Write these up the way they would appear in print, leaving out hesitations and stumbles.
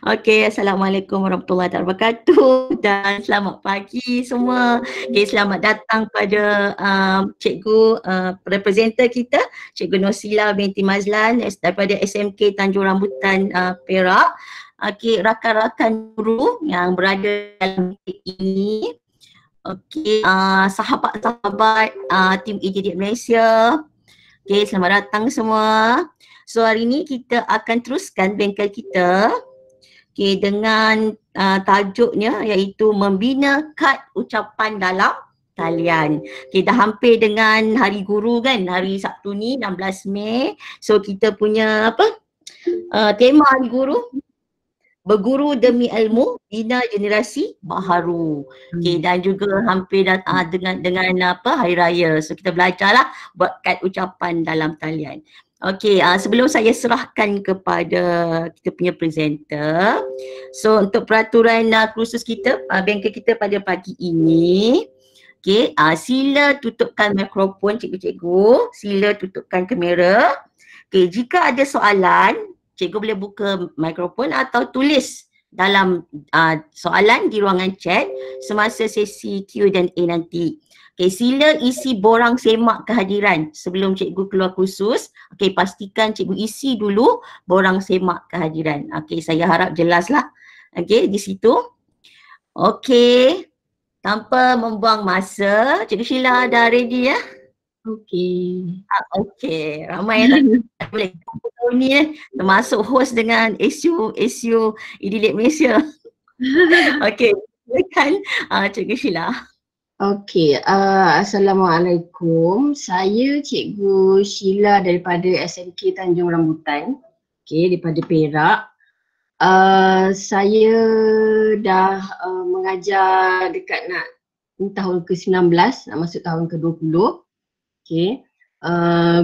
Okey, Assalamualaikum warahmatullahi wabarakatuh dan selamat pagi semua. Okey, selamat datang pada cikgu presenter kita, Cikgu Nosila binti Mazlan daripada SMK Tanjung Rambutan Perak. Okey, rakan-rakan guru yang berada dalam ini. Okey, sahabat-sahabat tim EJD Malaysia. Okey, selamat datang semua. So hari ini kita akan teruskan bengkel kita. Okay, dengan tajuknya iaitu membina kad ucapan dalam talian. Okay, dah hampir dengan Hari Guru kan, hari Sabtu ni 16 Mei. So kita punya tema Hari Guru, berguru demi ilmu, bina generasi baharu. Okay, dan juga hampir dengan Hari Raya. So kita belajarlah buat kad ucapan dalam talian. Okey, sebelum saya serahkan kepada kita punya presenter. So untuk peraturan khusus kita, bengkel kita pada pagi ini. Okey, sila tutupkan mikrofon cikgu-cikgu, sila tutupkan kamera. Okey, jika ada soalan, cikgu boleh buka mikrofon atau tulis dalam soalan di ruangan chat semasa sesi Q&A nanti. Okay, sila isi borang semak kehadiran sebelum cikgu keluar khusus. Okay, pastikan cikgu isi dulu borang semak kehadiran. Okay, saya harap jelaslah. Okay, di situ. Okay, tanpa membuang masa, Cikgu Sheila dah ready ya? Okey. Okey, ramai yang tak boleh tahun ni termasuk host dengan SU EDLab Malaysia. Okey, silakan Cikgu Sheila. Okey, Assalamualaikum. Saya Cikgu Sheila daripada SMK Tanjung Rambutan. Okey, daripada Perak. Saya dah mengajar dekat tahun ke-19, nak masuk tahun ke-20. Okey.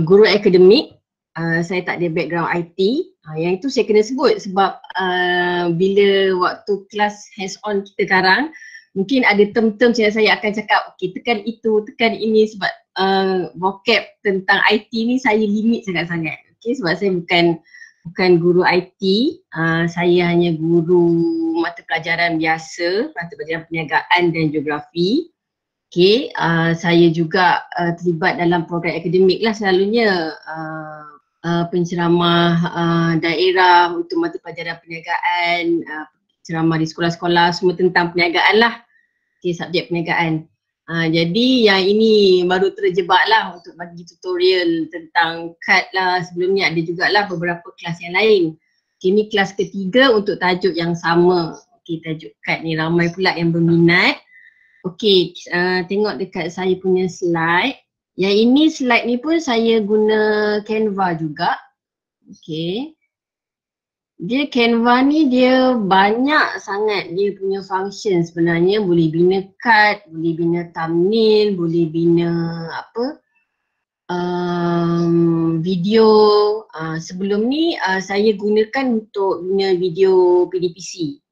Guru akademik. Saya tak ada background IT. Yang itu saya kena sebut sebab bila waktu kelas hands-on kita sekarang, mungkin ada term-term yang saya akan cakap, okey tekan itu, tekan ini sebab vocab tentang IT ni saya limit sangat-sangat. Okey, sebab saya bukan guru IT, saya hanya guru mata pelajaran biasa, mata pelajaran perniagaan dan geografi. Okey, saya juga terlibat dalam program akademik lah selalunya, penceramah daerah untuk mata pelajaran perniagaan, ceramah di sekolah-sekolah, semua tentang perniagaan lah. Okay, subjek perniagaan. Jadi yang ini baru terjebak lah untuk bagi tutorial tentang kad lah. Sebelum ni ada jugalah beberapa kelas yang lain. Okay, ni kelas ketiga untuk tajuk yang sama. Okay, tajuk kad ni ramai pula yang berminat. Okay, tengok dekat saya punya slide. Yang ini slide ni pun saya guna Canva juga. Okay. Dia Canva ni dia banyak sangat dia punya function sebenarnya. Boleh bina kad, boleh bina thumbnail, boleh bina video. Sebelum ni saya gunakan untuk bina video PDPC.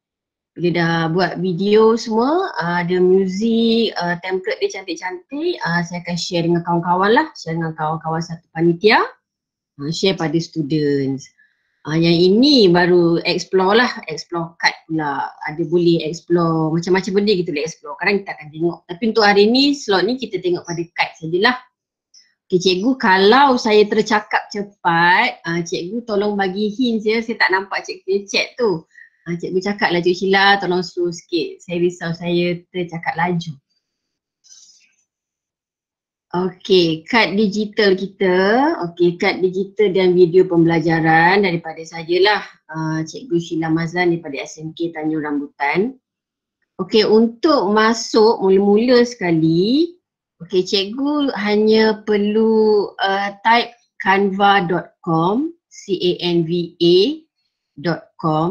Bila dah buat video semua, ada muzik, template dia cantik-cantik, saya akan share dengan kawan-kawan lah. Share dengan kawan-kawan satu panitia, share pada students. Yang ini baru explore kad pula. Ada boleh explore macam-macam benda kita boleh explore. Kadang kita akan tengok. Tapi untuk hari ni, slot ni kita tengok pada kad sajalah. Okay, cikgu, kalau saya tercakap cepat, cikgu tolong bagi hint je. Saya tak nampak cikgu punya chat tu. Cikgu cakap lah, Cikgu Sheila tolong slow sikit. Saya risau saya tercakap laju. Okey, kad digital kita. Okey, kad digital dan video pembelajaran daripada sajalah Cikgu Sheila Mazlan daripada SMK Tanjung Rambutan. Okey, untuk masuk mula-mula sekali, okey, cikgu hanya perlu type canva.com, canva.com.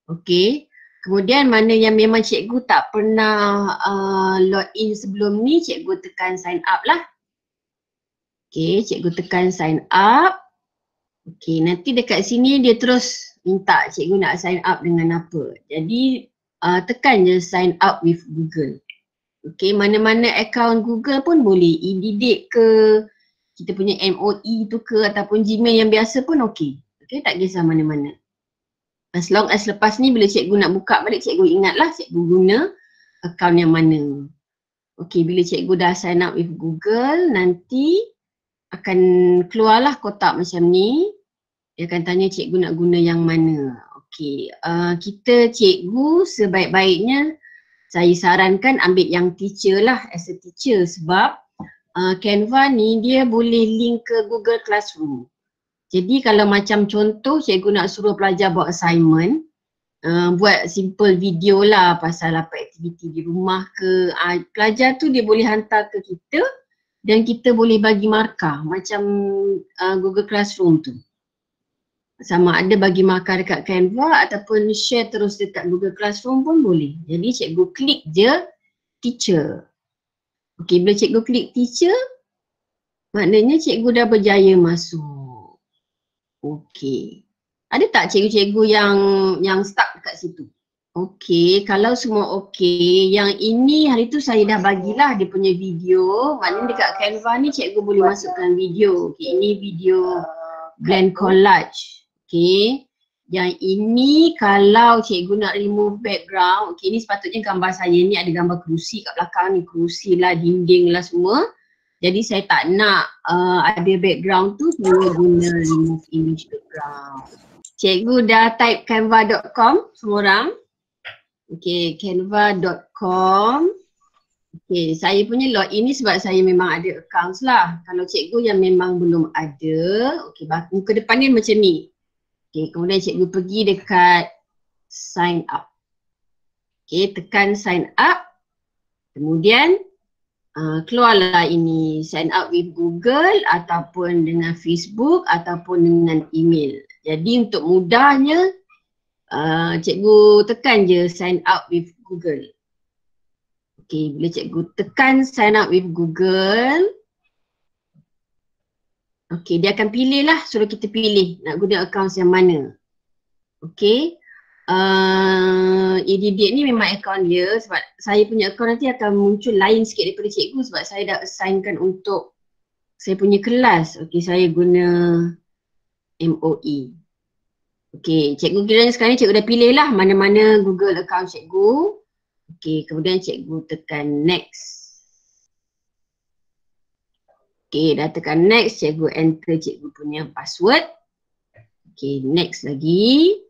Okey. Kemudian mana yang memang cikgu tak pernah login sebelum ni, cikgu tekan sign up lah. Okay, cikgu tekan sign up. Okay, nanti dekat sini dia terus minta cikgu nak sign up dengan apa. Jadi tekan je sign up with Google. Okay, mana-mana account Google pun boleh. eDidik ke, kita punya MOE tu ke ataupun Gmail yang biasa pun okey. Okay, tak kisah mana-mana. As long as lepas ni bila cikgu nak buka balik, cikgu ingatlah cikgu guna akaun yang mana. Okay, bila cikgu dah sign up with Google, nanti akan keluarlah kotak macam ni. Dia akan tanya cikgu nak guna yang mana. Okay, kita cikgu sebaik-baiknya saya sarankan ambil yang teacher lah, as a teacher, sebab Canva ni dia boleh link ke Google Classroom. Jadi kalau macam contoh cikgu nak suruh pelajar buat assignment, buat simple video lah pasal apa aktiviti di rumah ke, pelajar tu dia boleh hantar ke kita dan kita boleh bagi markah macam Google Classroom tu. Sama ada bagi markah dekat Canva ataupun share terus dekat Google Classroom pun boleh. Jadi cikgu klik je teacher. Okay, bila cikgu klik teacher, maknanya cikgu dah berjaya masuk. Okay. Ada tak cikgu-cikgu yang stuck dekat situ? Okay, kalau semua okay, yang ini hari tu saya dah bagilah dia punya video. Maknanya dekat Canva ni cikgu boleh masukkan video. Okay, ini video blend collage. Okay. Yang ini kalau cikgu nak remove background, okay, ni sepatutnya gambar saya ni ada gambar kerusi kat belakang ni, kerusi lah, dinding lah semua. Jadi saya tak nak ada background tu, saya guna remove image background. Cikgu dah type canva.com semua orang. Okay, canva.com. Okay, saya punya login ni sebab saya memang ada accounts lah. Kalau cikgu yang memang belum ada, okay, muka depan ni macam ni. Okay, kemudian cikgu pergi dekat sign up. Okay, tekan sign up. Kemudian keluarlah ini sign up with Google ataupun dengan Facebook ataupun dengan email. Jadi untuk mudahnya cikgu tekan je sign up with Google. Okay, bila cikgu tekan sign up with Google, okay, dia akan pilih lah, suruh kita pilih nak guna akaun yang mana. Okay. Edidik ni memang akaun dia sebab saya punya akaun nanti akan muncul lain sikit daripada cikgu sebab saya dah assignkan untuk saya punya kelas. Okay, saya guna MOE. Okay, cikgu kiranya sekarang ni cikgu dah pilih lah mana-mana Google account cikgu. Okay, kemudian cikgu tekan next. Okay, dah tekan next, cikgu enter cikgu punya password. Okay, next lagi.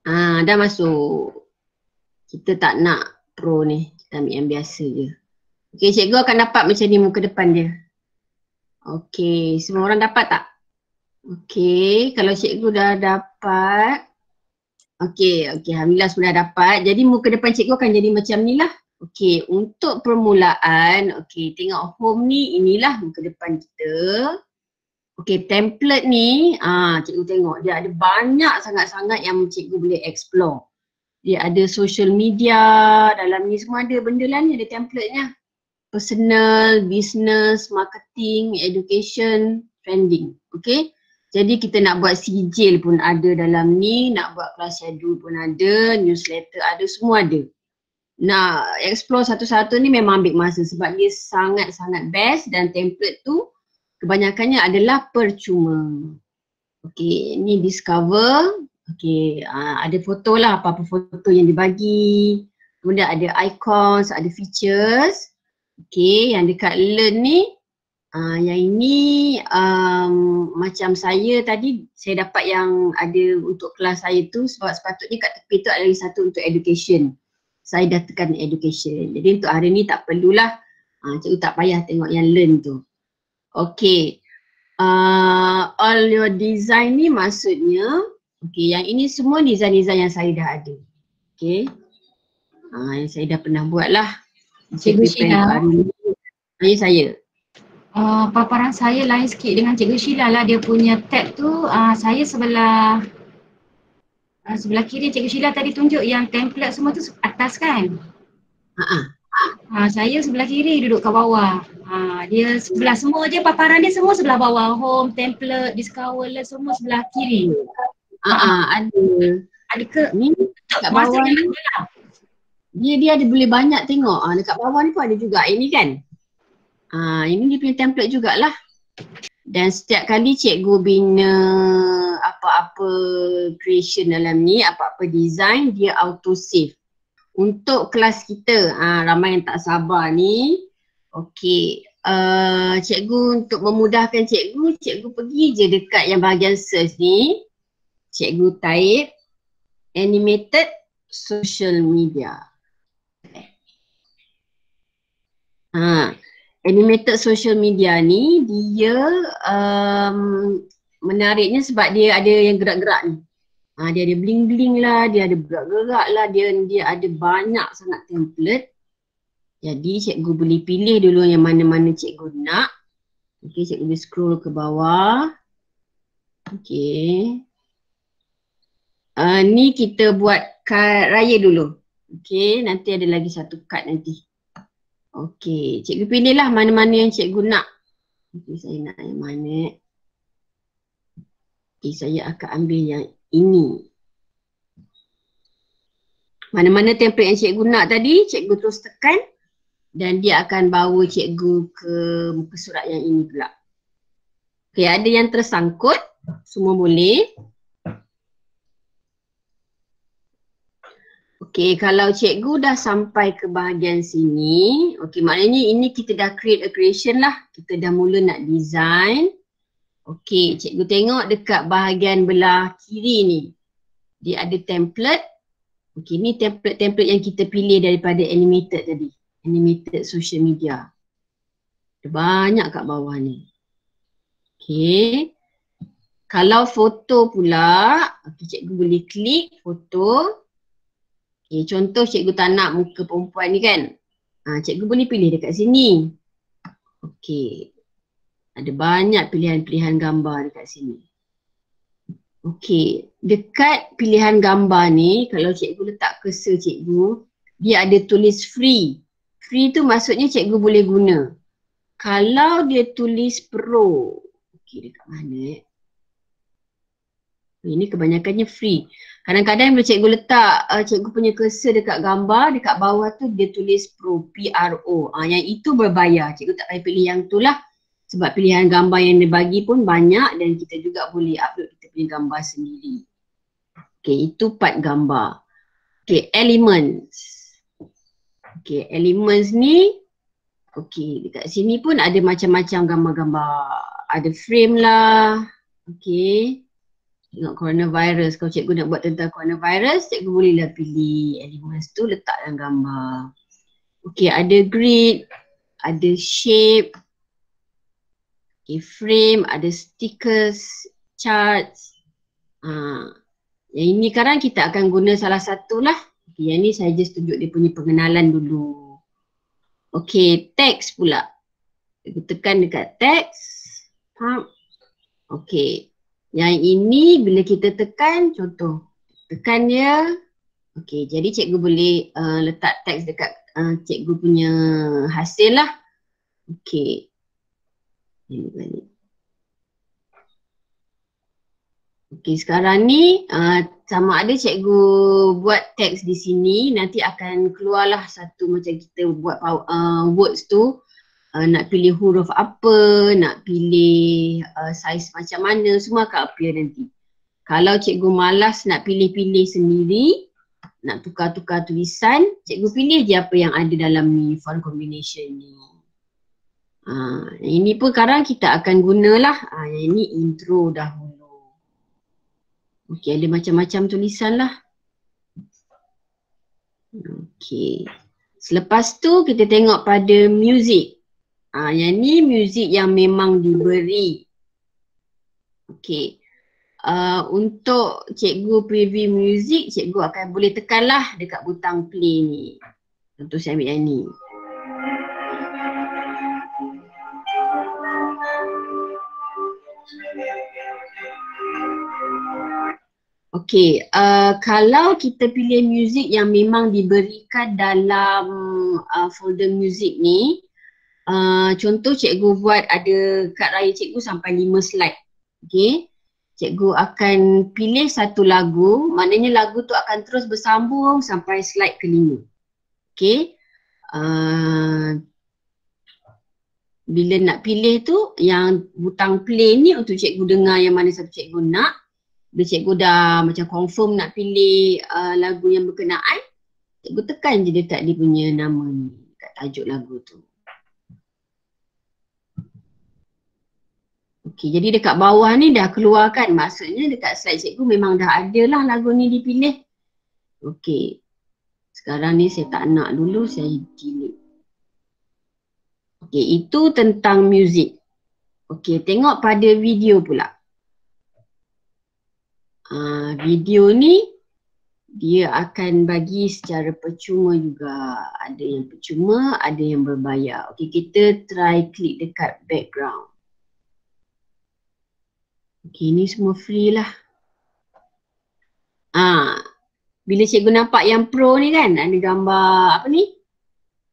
Dah masuk. Kita tak nak pro ni, kita ambil yang biasa je. Okay, cikgu akan dapat macam ni muka depan dia. Okay, semua orang dapat tak? Okay, kalau cikgu dah dapat. Okay, alhamdulillah semua dah dapat. Jadi muka depan cikgu akan jadi macam ni lah. Okay, untuk permulaan, okay, tengok home ni, inilah muka depan kita. Okay, template ni, cikgu tengok dia ada banyak sangat-sangat yang cikgu boleh explore. Dia ada social media, dalam ni semua ada benda lah ni, ada template-nya. Personal, business, marketing, education, trending. Okay, jadi kita nak buat sijil pun ada dalam ni, nak buat class schedule pun ada, newsletter ada, semua ada. Nak explore satu-satu ni memang ambil masa sebab dia sangat-sangat best dan template tu kebanyakannya adalah percuma. Okay, ni discover. Okay, ada foto lah, apa-apa foto yang dibagi. Kemudian ada icons, ada features. Okay, yang dekat learn ni, yang ini macam saya tadi, saya dapat yang ada untuk kelas saya tu sebab sepatutnya kat tepi tu ada satu untuk education. Saya dah tekan education. Jadi untuk hari ni tak perlulah, cikgu tak payah tengok yang learn tu. Okay, all your design ni maksudnya, okay, yang ini semua design-design yang saya dah ada. Okay, yang saya dah pernah buat lah. Cikgu Sheila. Saya. Paparan saya lain sikit dengan Cikgu Sheila lah. Dia punya tab tu, saya sebelah kiri. Cikgu Sheila tadi tunjuk yang template semua tu atas kan? Saya sebelah kiri duduk kat bawah. Dia sebelah semua je, paparan dia semua sebelah bawah. Home, template, discover, semua sebelah kiri. Ada. Ada ke? Ni kat bawah ni. Dia ada boleh banyak tengok. Dekat bawah ni pun ada juga. Ini kan. Ini dia punya template jugalah. Dan setiap kali cikgu bina apa-apa creation dalam ni, apa-apa design, dia auto save. Untuk kelas kita, ramai yang tak sabar ni. Okey, cikgu untuk memudahkan cikgu, cikgu pergi je dekat yang bahagian search ni. Cikgu type animated social media. Animated social media ni dia menariknya sebab dia ada yang gerak-gerak ni. Dia ada bling-bling lah, dia ada gerak-gerak lah, dia ada banyak sangat template. Jadi cikgu boleh pilih dulu yang mana-mana cikgu nak. Okey, cikgu boleh scroll ke bawah. Okey. Ni kita buat kad raya dulu. Okey, nanti ada lagi satu kad nanti. Okey, cikgu pilihlah mana-mana yang cikgu nak. Okey, saya nak yang mana. Okey, saya akan ambil yang ini. Mana-mana template yang cikgu nak tadi, cikgu terus tekan dan dia akan bawa cikgu ke muka surat yang ini pula. Okey, ada yang tersangkut, semua boleh. Okey, kalau cikgu dah sampai ke bahagian sini, okey, maknanya ini kita dah create a creation lah. Kita dah mula nak design. Okey, cikgu tengok dekat bahagian belah kiri ni. Dia ada template. Okey, ni template-template yang kita pilih daripada animated tadi. Animated social media. Ada banyak kat bawah ni. Okey. Kalau foto pula, okey, cikgu boleh klik foto. Okay, contoh cikgu tak nak muka perempuan ni kan. Cikgu boleh pilih dekat sini. Okey. Ada banyak pilihan-pilihan gambar dekat sini. Okey. Dekat pilihan gambar ni, kalau cikgu letak cursor cikgu, dia ada tulis free. Free tu maksudnya cikgu boleh guna. Kalau dia tulis pro. Okey, dekat mana Ini kebanyakannya free. Kadang-kadang bila cikgu letak cikgu punya cursor dekat gambar, dekat bawah tu dia tulis pro, P-R-O. Yang itu berbayar. Cikgu tak payah pilih yang tu lah. Sebab pilihan gambar yang dia bagi pun banyak dan kita juga boleh upload kita punya gambar sendiri. Okay, itu part gambar. Okay, elements. Okay, elements ni, okay, dekat sini pun ada macam-macam gambar-gambar. Ada frame lah. Okay. Tengok coronavirus, kalau cikgu nak buat tentang coronavirus, cikgu bolehlah pilih elements tu letak dalam gambar. Okey, ada grid, ada shape, okay, frame, ada stickers, charts. Yang ini sekarang kita akan guna salah satu lah. Okay, yang ni saya just tunjuk dia punya pengenalan dulu. Okey, teks pula. Cikgu tekan dekat teks. Okey. Yang ini bila kita tekan, contoh, tekan dia. Okey, jadi cikgu boleh letak teks dekat cikgu punya hasil lah. Okey. Ini balik. Okey, sekarang ni sama ada cikgu buat teks di sini, nanti akan keluarlah satu macam kita buat words tu. Nak pilih huruf apa, nak pilih saiz macam mana, semua akan appear nanti. Kalau cikgu malas nak pilih-pilih sendiri, nak tukar-tukar tulisan, cikgu pilih je apa yang ada dalam ni, font combination ni. Ini pun sekarang kita akan gunalah. Yang ini intro dahulu. Okey, ada macam-macam tulisan lah. Okey. Selepas tu kita tengok pada music. Yang ni music yang memang diberi. Okey. Untuk cikgu preview music, cikgu akan boleh tekanlah dekat butang play ni. Contoh saya ambil yang ni. Okey, kalau kita pilih music yang memang diberikan dalam folder music ni, contoh cikgu buat ada kad raya cikgu sampai 5 slide. Okey. Cikgu akan pilih satu lagu, maknanya lagu tu akan terus bersambung sampai slide ke-5. Okey. bila nak pilih tu yang butang play ni untuk cikgu dengar yang mana satu cikgu nak. Bila cikgu dah macam confirm nak pilih lagu yang berkenaan, cikgu tekan je dekat dia punya nama ni, dekat tajuk lagu tu. Okey, jadi dekat bawah ni dah keluarkan, maksudnya dekat slide cikgu memang dah ada lah lagu ni dipilih. Okey, sekarang ni saya tak nak dulu, saya delete. Okey, itu tentang muzik. Okey, tengok pada video pula. Video ni dia akan bagi secara percuma juga. Ada yang percuma, ada yang berbayar. Okey, kita try klik dekat background. Okey, ni semua free lah. Bila cikgu nampak yang pro ni kan, ada gambar apa ni?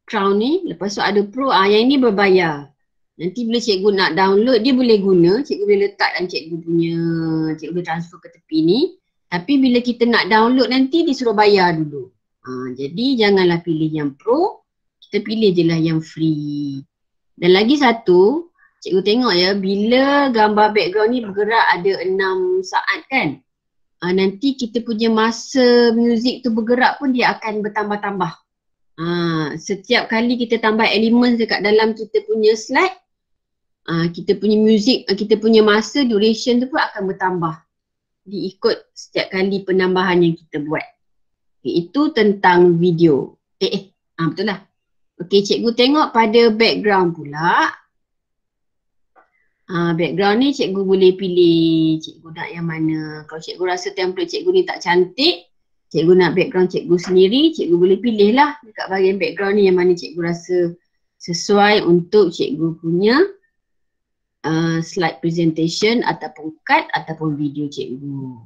Crown ni, lepas tu ada pro, yang ini berbayar. Nanti bila cikgu nak download, dia boleh guna, cikgu boleh letak dalam cikgu punya, cikgu boleh transfer ke tepi ni. Tapi bila kita nak download nanti, dia suruh bayar dulu. Jadi janganlah pilih yang pro, kita pilih je lah yang free. Dan lagi satu, cikgu tengok ya, bila gambar background ni bergerak ada 6 saat kan. Nanti kita punya masa muzik tu bergerak pun dia akan bertambah-tambah. Setiap kali kita tambah elemen dekat dalam kita punya slide, kita punya muzik, kita punya masa duration tu pun akan bertambah. Diikut setiap kali penambahan yang kita buat. Okay, itu tentang video. Betul lah. Okey, cikgu tengok pada background pula. Background ni cikgu boleh pilih cikgu nak yang mana. Kalau cikgu rasa template cikgu ni tak cantik, cikgu nak background cikgu sendiri, cikgu boleh pilih lah dekat bahagian background ni yang mana cikgu rasa sesuai untuk cikgu punya slide presentation ataupun cut ataupun video cikgu.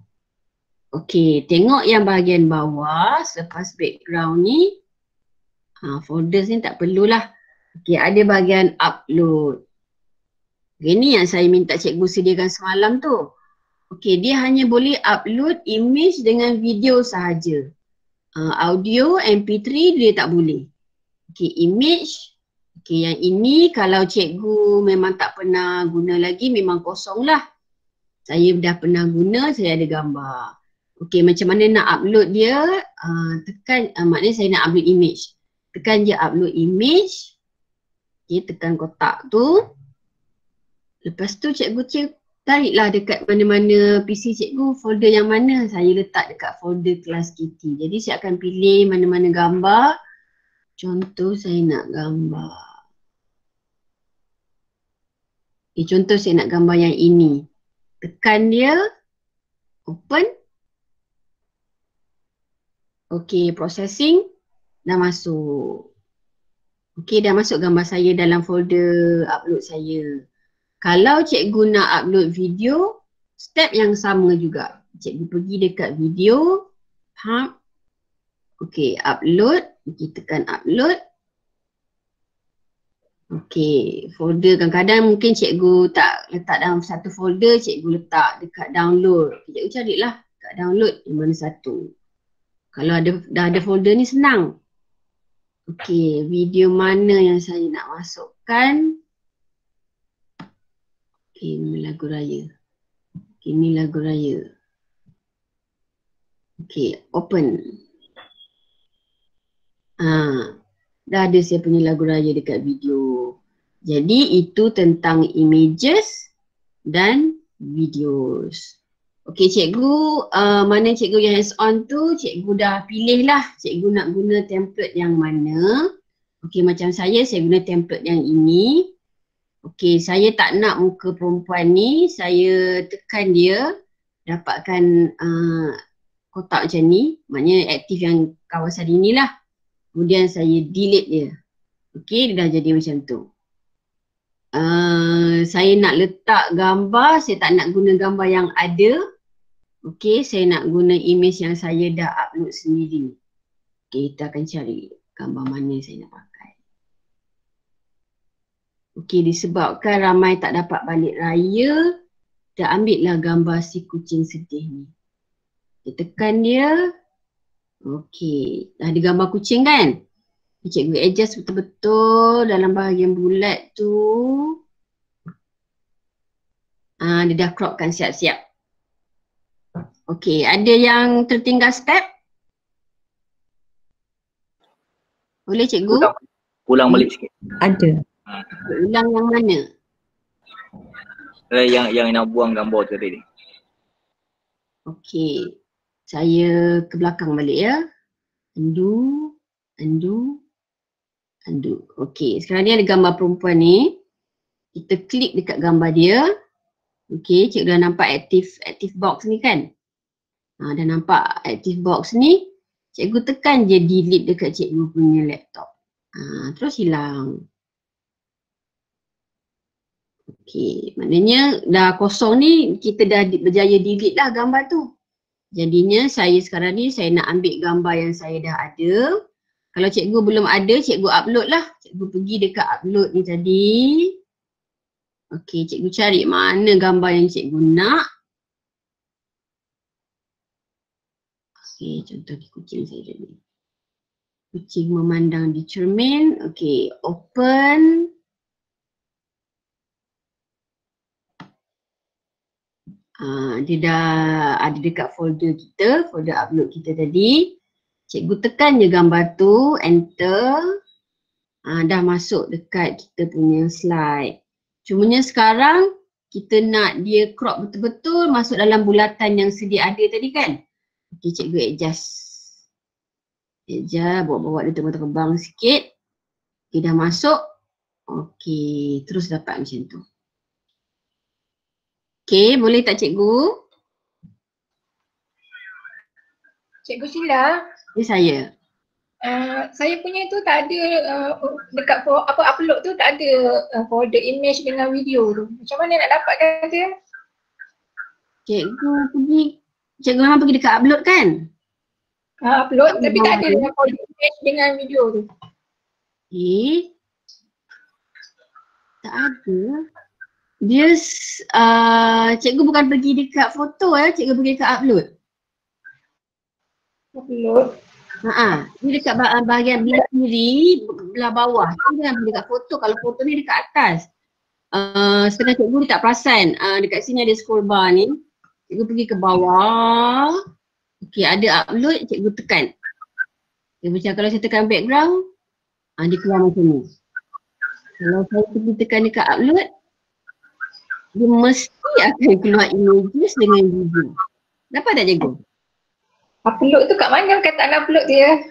Okey, tengok yang bahagian bawah selepas background ni. Folders ni tak perlulah. Okey, ada bahagian upload. Okay, ni yang saya minta cikgu sediakan semalam tu. Okey, dia hanya boleh upload image dengan video sahaja. Audio, MP3 dia tak boleh. Okey, image. Okey, yang ini kalau cikgu memang tak pernah guna lagi, memang kosong lah. Saya dah pernah guna, saya ada gambar. Okey, macam mana nak upload dia? Tekan, maknanya saya nak upload image. Tekan je upload image. Okey, tekan kotak tu. Lepas tu cikgu tariklah dekat mana-mana PC cikgu folder yang mana, saya letak dekat folder kelas KT. Jadi saya akan pilih mana-mana gambar. Contoh saya nak gambar. Contoh saya nak gambar yang ini. Tekan dia, open. Okey, processing, dah masuk. Okey, dah masuk gambar saya dalam folder upload saya. Kalau cikgu nak upload video, step yang sama juga. Cikgu pergi dekat video, okey, upload, kita tekan upload. Okey, folder kadang-kadang mungkin cikgu tak letak dalam satu folder, cikgu letak dekat download. Cikgu carilah dekat download yang mana satu. Kalau dah ada folder ni senang. Okey, video mana yang saya nak masukkan? Okay, ini lagu raya. Okay, ini lagu raya. Okay, open. Dah ada saya punya lagu raya dekat video. Jadi itu tentang images dan videos. Okay, cikgu, mana cikgu yang hands on tu, cikgu dah pilih lah. Cikgu nak guna template yang mana. Okay, macam saya guna template yang ini. Okey, saya tak nak muka perempuan ni, saya tekan dia, dapatkan kotak macam ni, maknanya aktif yang kawasan inilah. Kemudian saya delete dia. Okey, dia dah jadi macam tu. Saya nak letak gambar, saya tak nak guna gambar yang ada. Okey, saya nak guna image yang saya dah upload sendiri. Okey, kita akan cari gambar mana saya nak pakai. Okey, disebabkan ramai tak dapat balik raya, kita ambil lah gambar si kucing sedih ni. Kita tekan dia. Okey, dah ada gambar kucing kan? Cikgu adjust betul-betul dalam bahagian bulat tu. Dia dah cropkan siap-siap. Okey, ada yang tertinggal step? Boleh cikgu? Ulang balik sikit. Ada. Ulang yang mana? Yang nak buang gambar tu tadi. Okey. Saya ke belakang balik ya. Undo. Okey, sekarang ni ada gambar perempuan ni. Kita klik dekat gambar dia. Okey, cikgu dah nampak active box ni kan? Dah nampak active box ni. Cikgu tekan je delete dekat cikgu punya laptop. Terus hilang. Okey, maknanya dah kosong ni, kita dah berjaya delete lah gambar tu. Jadinya saya sekarang ni saya nak ambil gambar yang saya dah ada. Kalau cikgu belum ada, cikgu upload lah. Cikgu pergi dekat upload ni tadi. Okey, cikgu cari mana gambar yang cikgu nak. Okey, contoh di kucing saya tadi. Kucing memandang di cermin. Okey, open. Dia dah ada dekat folder kita, folder upload kita tadi. Cikgu tekan je gambar tu, enter. Dah masuk dekat kita punya slide. Cumanya sekarang kita nak dia crop betul-betul masuk dalam bulatan yang sedia ada tadi kan. Okey, cikgu adjust. Bawa dia terbang sikit. Okey, dah masuk. Okey, terus dapat macam tu. Okey, boleh tak cikgu? Cikgu Sheila. Ini saya. Saya punya tu tak ada dekat upload tu tak ada folder image dengan video tu. Macam mana nak dapatkan dia? Cikgu hang pergi dekat upload kan? Upload tapi tak ada dengan folder image dengan video tu. Tak ada. Dia cikgu bukan pergi dekat foto cikgu pergi dekat upload. Upload. Dia dekat bahagian belah kiri, belah bawah. Dia jangan pergi dekat foto. Kalau foto ni dekat atas. Setengah cikgu dia tak perasan. Dekat sini ada scroll bar ni. Cikgu pergi ke bawah. Okey, ada upload, cikgu tekan. Dia macam kalau saya tekan background, dia keluar macam ni. Kalau saya pergi tekan dekat upload, dia mesti akan keluar images dengan video. Dapat tak cikgu? Upload tu kat mana kataan upload dia?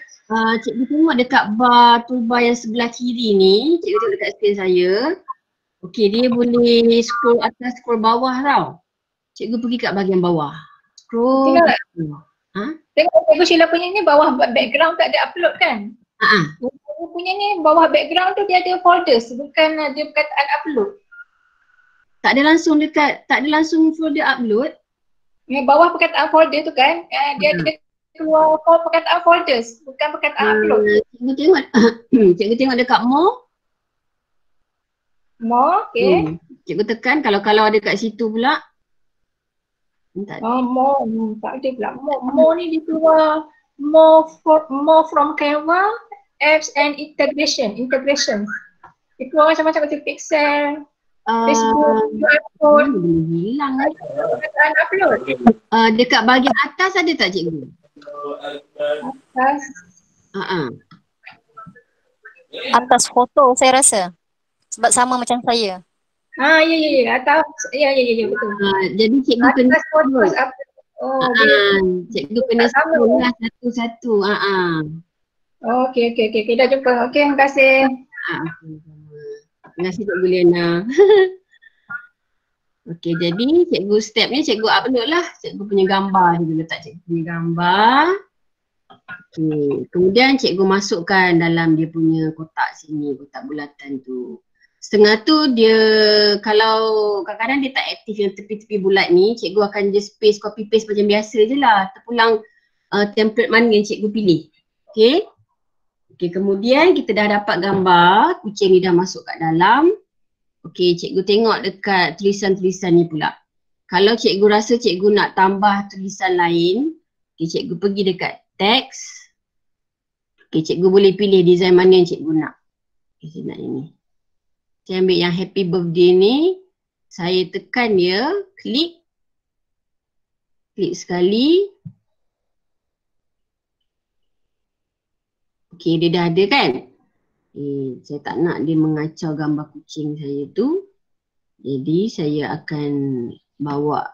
Cikgu tengok dekat bar toolbar yang sebelah kiri ni. Cikgu tengok dekat skrin saya. Okey, dia boleh scroll atas, scroll bawah tau. Cikgu pergi kat bahagian bawah. Scroll. Tengok cikgu Sheila punya ni bawah background tak ada upload kan? Cikgu punya ni bawah background tu dia ada folders, bukan dia perkataan upload. Tak ada langsung folder upload. Bawah perkataan folder tu kan, dia ada keluar perkataan folders, bukan perkataan upload. Cikgu tengok dekat more. More, okey. Cikgu tekan kalau ada kat situ pula. Tak ada. More, tak ada pula. More ni dia keluar more from Canva, apps and integration. Dia keluar macam-macam macam Pixel, Facebook, QR code. Hilang lah. Perkataan upload. Dekat bahagian atas ada tak cikgu? Atas. Atas foto saya rasa. Sebab sama macam saya. Ya. Atas. Ya, betul. Jadi cikgu kena atas foto. Cikgu kena scroll lah satu-satu. Okey. Dah jumpa. Okey, terima kasih. Terima kasih Cikgu Liana. Okey, jadi cikgu step ni cikgu upload lah. Cikgu punya gambar. Cikgu letak cikgu punya gambar. Okey, kemudian cikgu masukkan dalam dia punya kotak sini, kotak bulatan tu. Setengah tu dia, kalau kadang-kadang dia tak aktif yang tepi-tepi bulat ni, cikgu akan just paste, copy paste macam biasa je lah. Terpulang template mana yang cikgu pilih. Okey. Okey, kemudian kita dah dapat gambar, kucing ni dah masuk kat dalam. Okey, cikgu tengok dekat tulisan-tulisan ni pula. Kalau cikgu rasa cikgu nak tambah tulisan lain, okay, cikgu pergi dekat teks. Okay, cikgu boleh pilih design mana yang cikgu nak. Okay, saya nak ini. Saya ambil yang happy birthday ni. Saya tekan dia, klik. Klik sekali. Okay, dia dah ada kan? Saya tak nak dia mengacau gambar kucing saya tu. Jadi saya akan bawa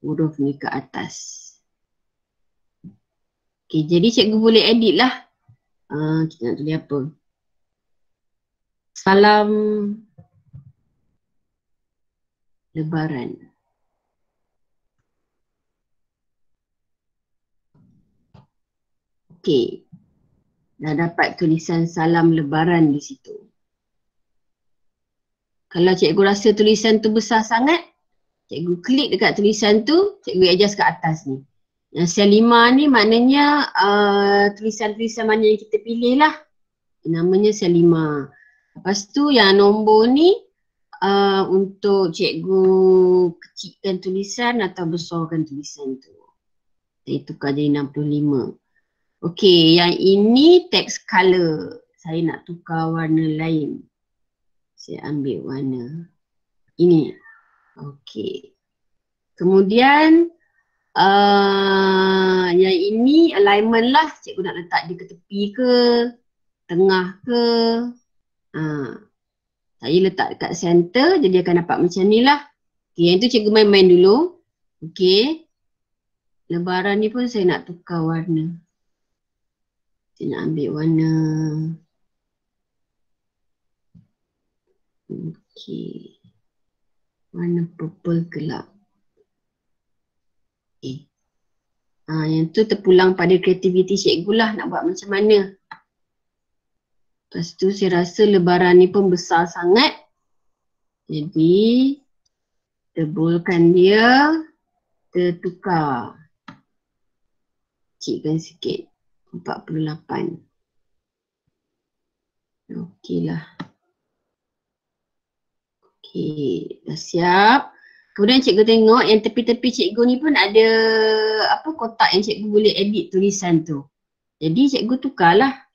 huruf ni ke atas. Okay, jadi cikgu boleh edit lah. Kita nak tulis apa? Salam Lebaran. Okay. Dah dapat tulisan salam Lebaran di situ. Kalau cikgu rasa tulisan tu besar sangat, cikgu klik dekat tulisan tu, cikgu adjust ke atas ni. Yang sel 5 ni maknanya tulisan-tulisan mana yang kita pilih lah. Namanya sel 5. Lepas tu yang nombor ni untuk cikgu kecilkan tulisan atau besarkan tulisan tu. Saya tukar jadi 65. Okey, yang ini text color. Saya nak tukar warna lain. Saya ambil warna ini. Okey. Kemudian yang ini alignment lah. Cikgu nak letak dia ke tepi ke, tengah ke. Saya letak dekat center, jadi akan dapat macam ni lah. Okay, yang tu cikgu main-main dulu. Okay. Lebaran ni pun saya nak tukar warna. Saya nak ambil warna. Okay. Warna purple gelap. Okay. Yang tu terpulang pada kreativiti cikgu lah nak buat macam mana. Lepas tu saya rasa lebaran ni pun besar sangat. Jadi tebolkan dia, tertukar. Kecilkan sikit. 48. Okey lah. Okey, dah siap. Kemudian cikgu tengok yang tepi-tepi cikgu ni pun ada apa kotak yang cikgu boleh edit tulisan tu. Jadi cikgu tukarlah.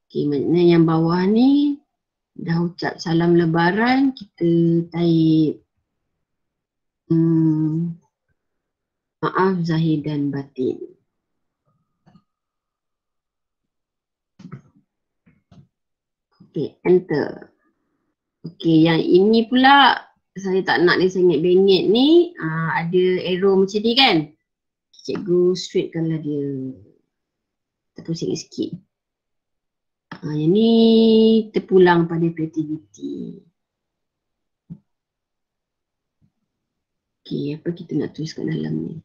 Okey, maknanya yang bawah ni dah ucap salam Lebaran, kita type maaf zahir dan batin. Okey, enter. Okey, yang ini pula saya tak nak dia sangat bengit ni. Ada arrow macam ni kan. Cikgu straightkanlah dia. Kita pusing sikit. Yang ni terpulang pada kreativiti. Okey, apa kita nak tulis kat dalam ni?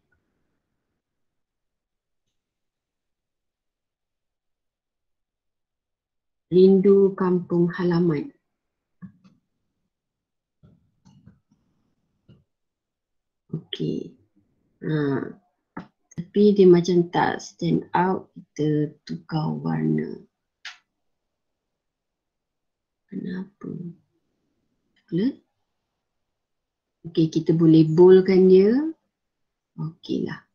Rindu kampung halaman. Okey. Tapi dia macam tak stand out, kita tukar warna. Kenapa? Colour? Okey, kita boleh boldkan dia. Okey lah.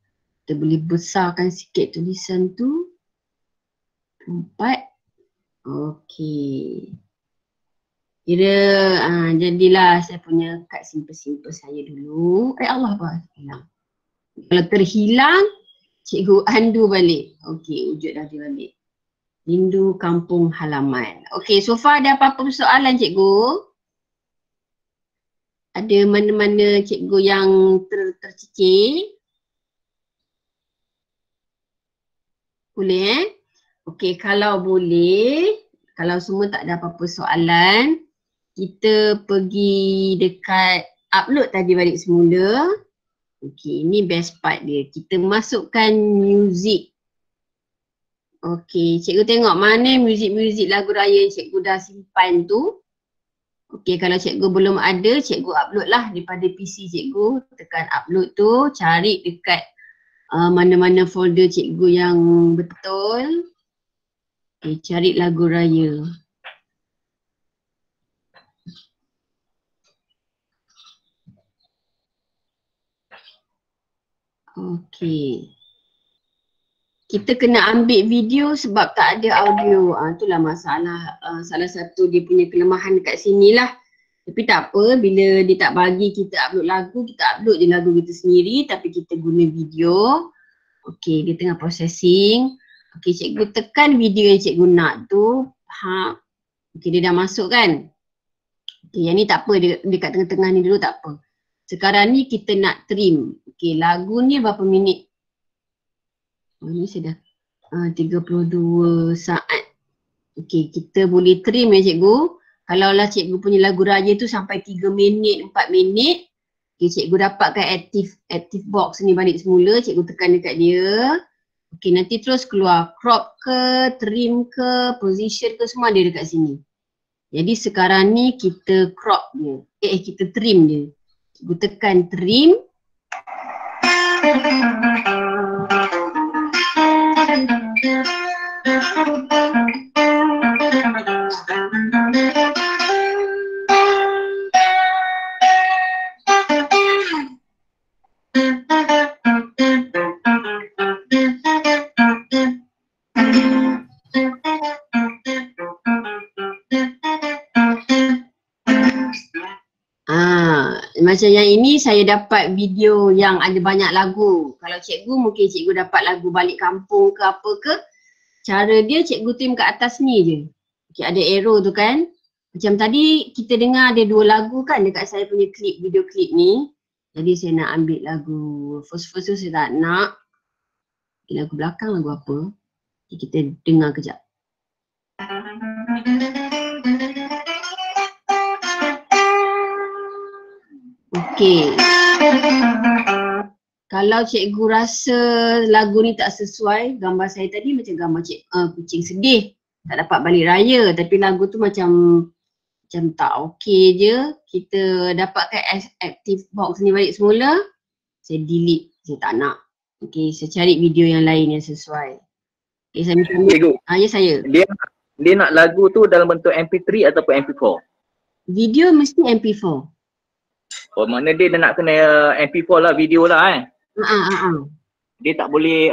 Kita boleh besarkan sikit tulisan tu. 4. Okey. Kira jadilah saya punya kad simple-simple saya dulu. Allah apa? Hilang. Kalau terhilang, cikgu undo balik. Okey, wujud dah dia balik. Rindu kampung halaman. Okey, so far ada apa-apa soalan cikgu? Ada mana-mana cikgu yang tercicir? Boleh Okey, kalau boleh, kalau semua tak ada apa-apa soalan, kita pergi dekat upload tadi balik semula. Okey, ini best part dia. Kita masukkan music. Okey, cikgu tengok mana muzik-muzik lagu raya yang cikgu dah simpan tu. Okey, kalau cikgu belum ada, cikgu upload lah daripada PC cikgu. Tekan upload tu, cari dekat mana-mana folder cikgu yang betul. Okey, cari lagu raya. Okey. kita kena ambil video sebab tak ada audio. Itulah masalah, salah satu dia punya kelemahan dekat sini lah. Tapi tak apa, bila dia tak bagi kita upload lagu, kita upload je lagu kita sendiri tapi kita guna video. Okey, dia tengah processing. Okey, cikgu tekan video yang cikgu nak tu. Okey, dia dah masuk kan? Okey, yang ni tak apa, dia dekat tengah-tengah ni dulu tak apa. Sekarang ni kita nak trim. Okey, lagu ni berapa minit? Ni saya dah 32 saat. Okey, kita boleh trim ya cikgu. Kalau lah cikgu punya lagu raya tu sampai 3 minit, 4 minit. Okey, cikgu dapatkan active box ni balik semula. Cikgu tekan dekat dia. Okey, nanti terus keluar crop ke, trim ke, position ke, semua ada dekat sini. Jadi sekarang ni kita crop dia. Kita trim dia. Cikgu tekan trim. Macam yang ini saya dapat video yang ada banyak lagu. Kalau cikgu mungkin cikgu dapat lagu balik kampung ke apa ke. Cara dia cikgu trim kat atas ni je. Okay, ada arrow tu kan. Macam tadi kita dengar ada 2 lagu kan dekat saya punya klip, video klip ni. Jadi saya nak ambil lagu first tu saya tak nak. Okay, lagu belakang lagu apa. Okay, kita dengar kejap. Okey. Kalau cikgu rasa lagu ni tak sesuai, gambar saya tadi macam gambar kucing sedih. Tak dapat balik raya tapi lagu tu macam tak okey je. Kita dapatkan active box ni balik semula. Saya delete, saya tak nak. Okey, saya cari video yang lain yang sesuai. Okey, saya minta. Cikgu. Ya saya. Dia nak lagu tu dalam bentuk MP3 ataupun MP4? Video mesti MP4. Oh, mana dia nak kena MP4 lah, video lah Dia tak boleh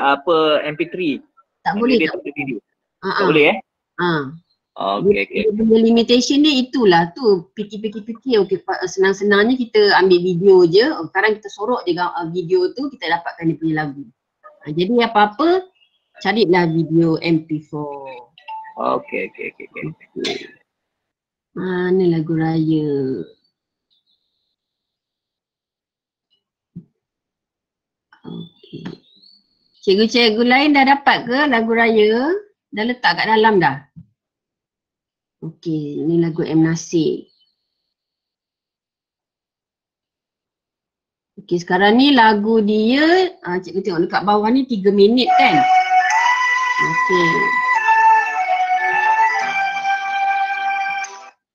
MP3. Tak boleh. Dia tak boleh video. Tak boleh Okey. Dia limitation dia itulah tu. Fikir okey, senang-senangnya kita ambil video je. Sekarang kita sorok je video tu, kita dapatkan dia punya lagu. Jadi apa-apa carilah video MP4. Okey. Mana lagu raya? Okey. Cikgu-cikgu lain dah dapat ke lagu raya? Dah letak kat dalam dah? Okey, ni lagu M. Nasir. Okey, sekarang ni lagu dia, cikgu tengok dekat bawah ni 3 minit kan? Okey.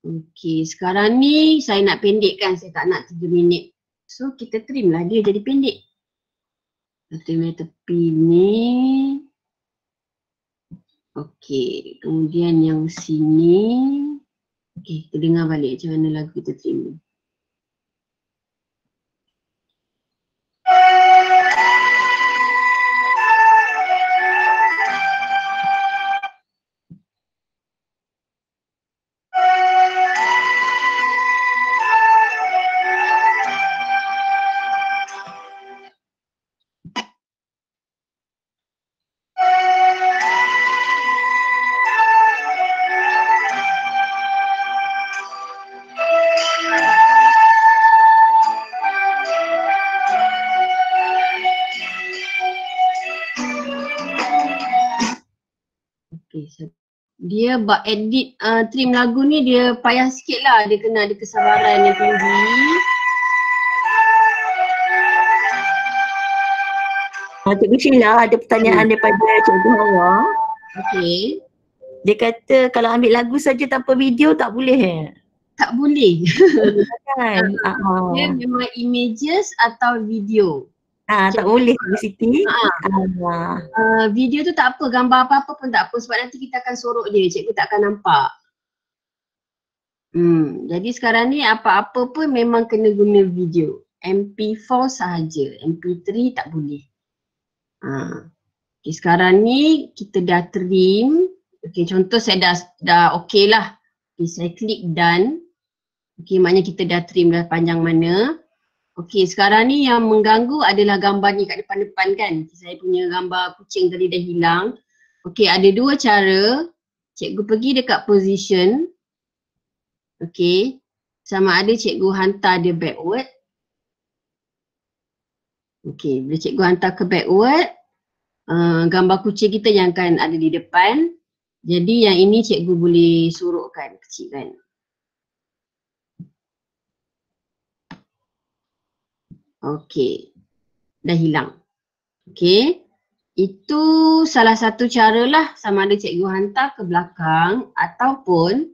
Okey, sekarang ni saya nak pendekkan, saya tak nak 3 minit. So kita trim lah dia jadi pendek. Trim tepi ni. Okey, kemudian yang sini. Okey, kita dengar balik macam mana lagu kita trim ni. Dia buat edit trim lagu ni dia payah sikit lah. Dia kena ada kesabaran yang tinggi. Cikgu Sheila ada pertanyaan daripada Cikgu Hawa. Okey. Dia kata kalau ambil lagu saja tanpa video tak boleh Tak boleh. kan? Dia memang images atau video. Tak boleh di Siti. Video tu tak apa, gambar apa-apa pun tak apa sebab nanti kita akan sorok dia, cikgu tak akan nampak. Jadi sekarang ni apa-apa pun memang kena guna video. MP4 sahaja, MP3 tak boleh. Okay, sekarang ni kita dah trim. Okay, contoh saya dah okay lah. Okay, saya klik done. Okay, maknanya kita dah trim dah panjang mana. Okay, sekarang ni yang mengganggu adalah gambar ni kat depan-depan kan. Saya punya gambar kucing tadi dah hilang. Okay, ada dua cara. Cikgu pergi dekat position. Okay, sama ada cikgu hantar dia backward. Okay, bila cikgu hantar ke backward, gambar kucing kita yang akan ada di depan. Jadi yang ini cikgu boleh sorokkan, kecilkan. Okay, dah hilang. Okay, itu salah satu cara lah, sama ada cikgu hantar ke belakang ataupun,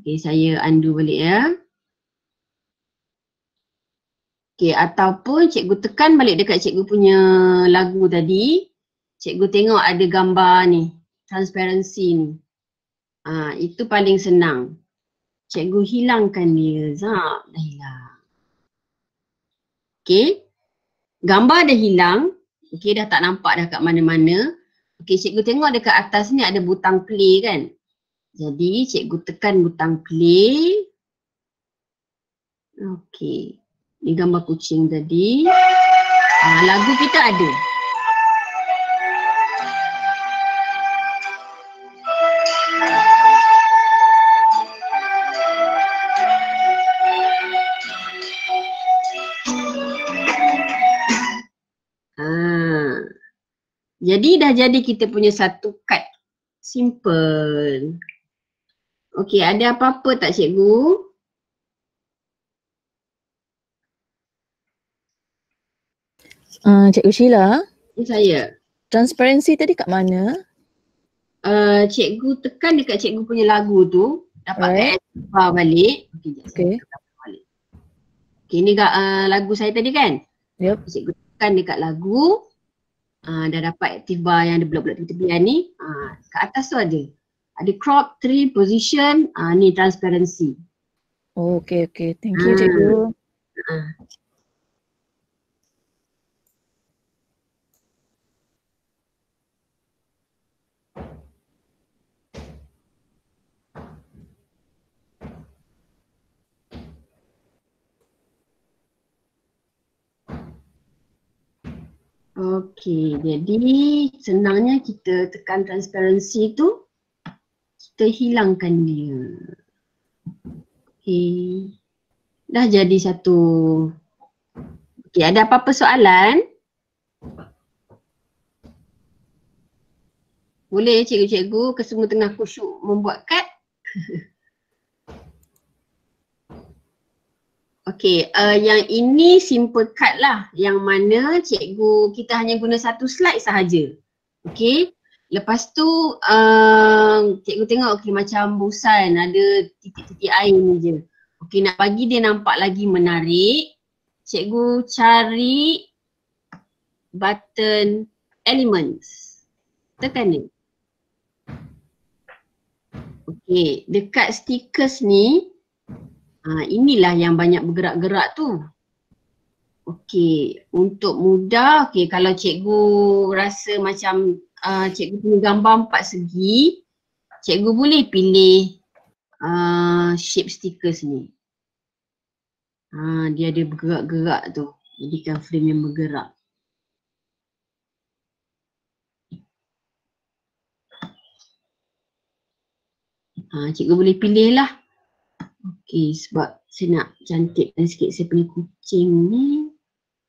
okay, saya undo balik ya. Okay, ataupun cikgu tekan balik dekat cikgu punya lagu tadi. Cikgu tengok ada gambar ni, transparansi ni. Itu paling senang. Cikgu hilangkan dia. Zap, dah hilang. Okay, gambar dah hilang. Okay, dah tak nampak dah kat mana-mana. Okay, cikgu tengok dekat atas ni ada butang play kan. Jadi cikgu tekan butang play. Okay. Ni gambar kucing tadi. Lagu kita ada. Jadi dah jadi kita punya satu kad. Simple. Okey, ada apa-apa tak cikgu? Cikgu Sheila, Saya. transparansi tadi kat mana? Cikgu tekan dekat cikgu punya lagu tu, dapat bar balik. Okey. Okey, ni lagu saya tadi kan? Yep. Cikgu tekan dekat lagu. Dah dapat active bar yang ada blok-blok tepi-tepian ni. Kat atas tu ada. Ada crop, tree, position, ni transparansi. Oh, okey. Thank you cikgu. Okey, jadi senangnya kita tekan transparansi tu, kita hilangkan dia. Okey, dah jadi satu. Okey, ada apa-apa soalan? Boleh cikgu-cikgu kesemua tengah khusyuk membuat kad? Okey, yang ini simple card lah, yang mana cikgu kita hanya guna satu slide sahaja. Okey, lepas tu cikgu tengok okey macam bosan, ada titik-titik air ni je. Okey, nak bagi dia nampak lagi menarik, cikgu cari button elements. Tekan ni. Okey, dekat stickers ni, inilah yang banyak bergerak-gerak tu. Okey, untuk mudah, okey kalau cikgu rasa macam cikgu punya gambar 4 segi, cikgu boleh pilih shape stickers ni. Dia ada bergerak-gerak tu, jadikan frame yang bergerak. Cikgu boleh pilih lah. Okey, sebab saya nak cantikkan sikit saya punya kucing ni.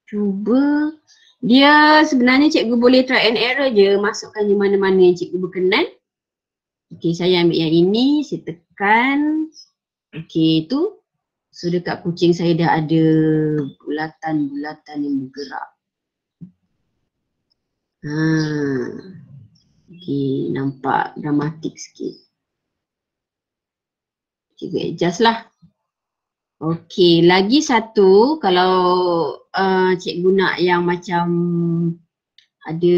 Cuba. Dia sebenarnya cikgu boleh try and error je. Masukkan je mana-mana yang cikgu berkenan. Okey, saya ambil yang ini. Saya tekan. Okey, tu. So dekat kucing saya dah ada bulatan-bulatan yang bergerak. Okey, nampak dramatik sikit. Cikgu adjust lah. Okey, lagi satu kalau cikgu nak yang macam ada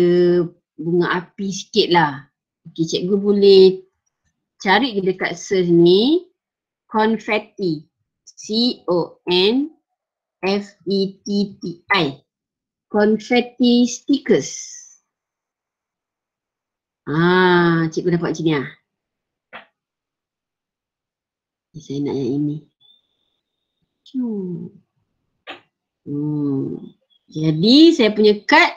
bunga api sikit lah. Okey, cikgu boleh cari dekat search ni confetti. C-O-N-F-E-T-T-I. Confetti stickers. Cikgu dapat macam ni lah. Saya nak yang ini. Jadi saya punya kad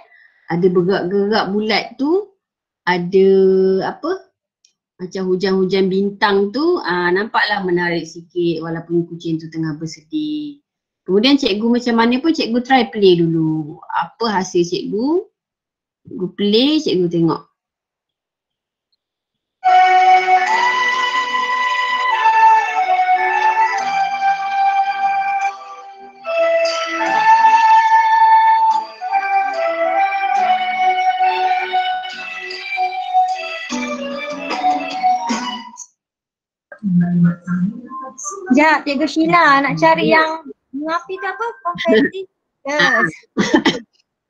ada bergerak-gerak bulat tu, ada apa? Macam hujan-hujan bintang tu, nampaklah menarik sikit walaupun kucing tu tengah bersedih. Kemudian cikgu macam mana pun cikgu try play dulu. Apa hasil cikgu? Cikgu play, cikgu tengok. Sekejap, Cikgu Sheila nak cari yang mengapi tu apa? Konfeti. Yes.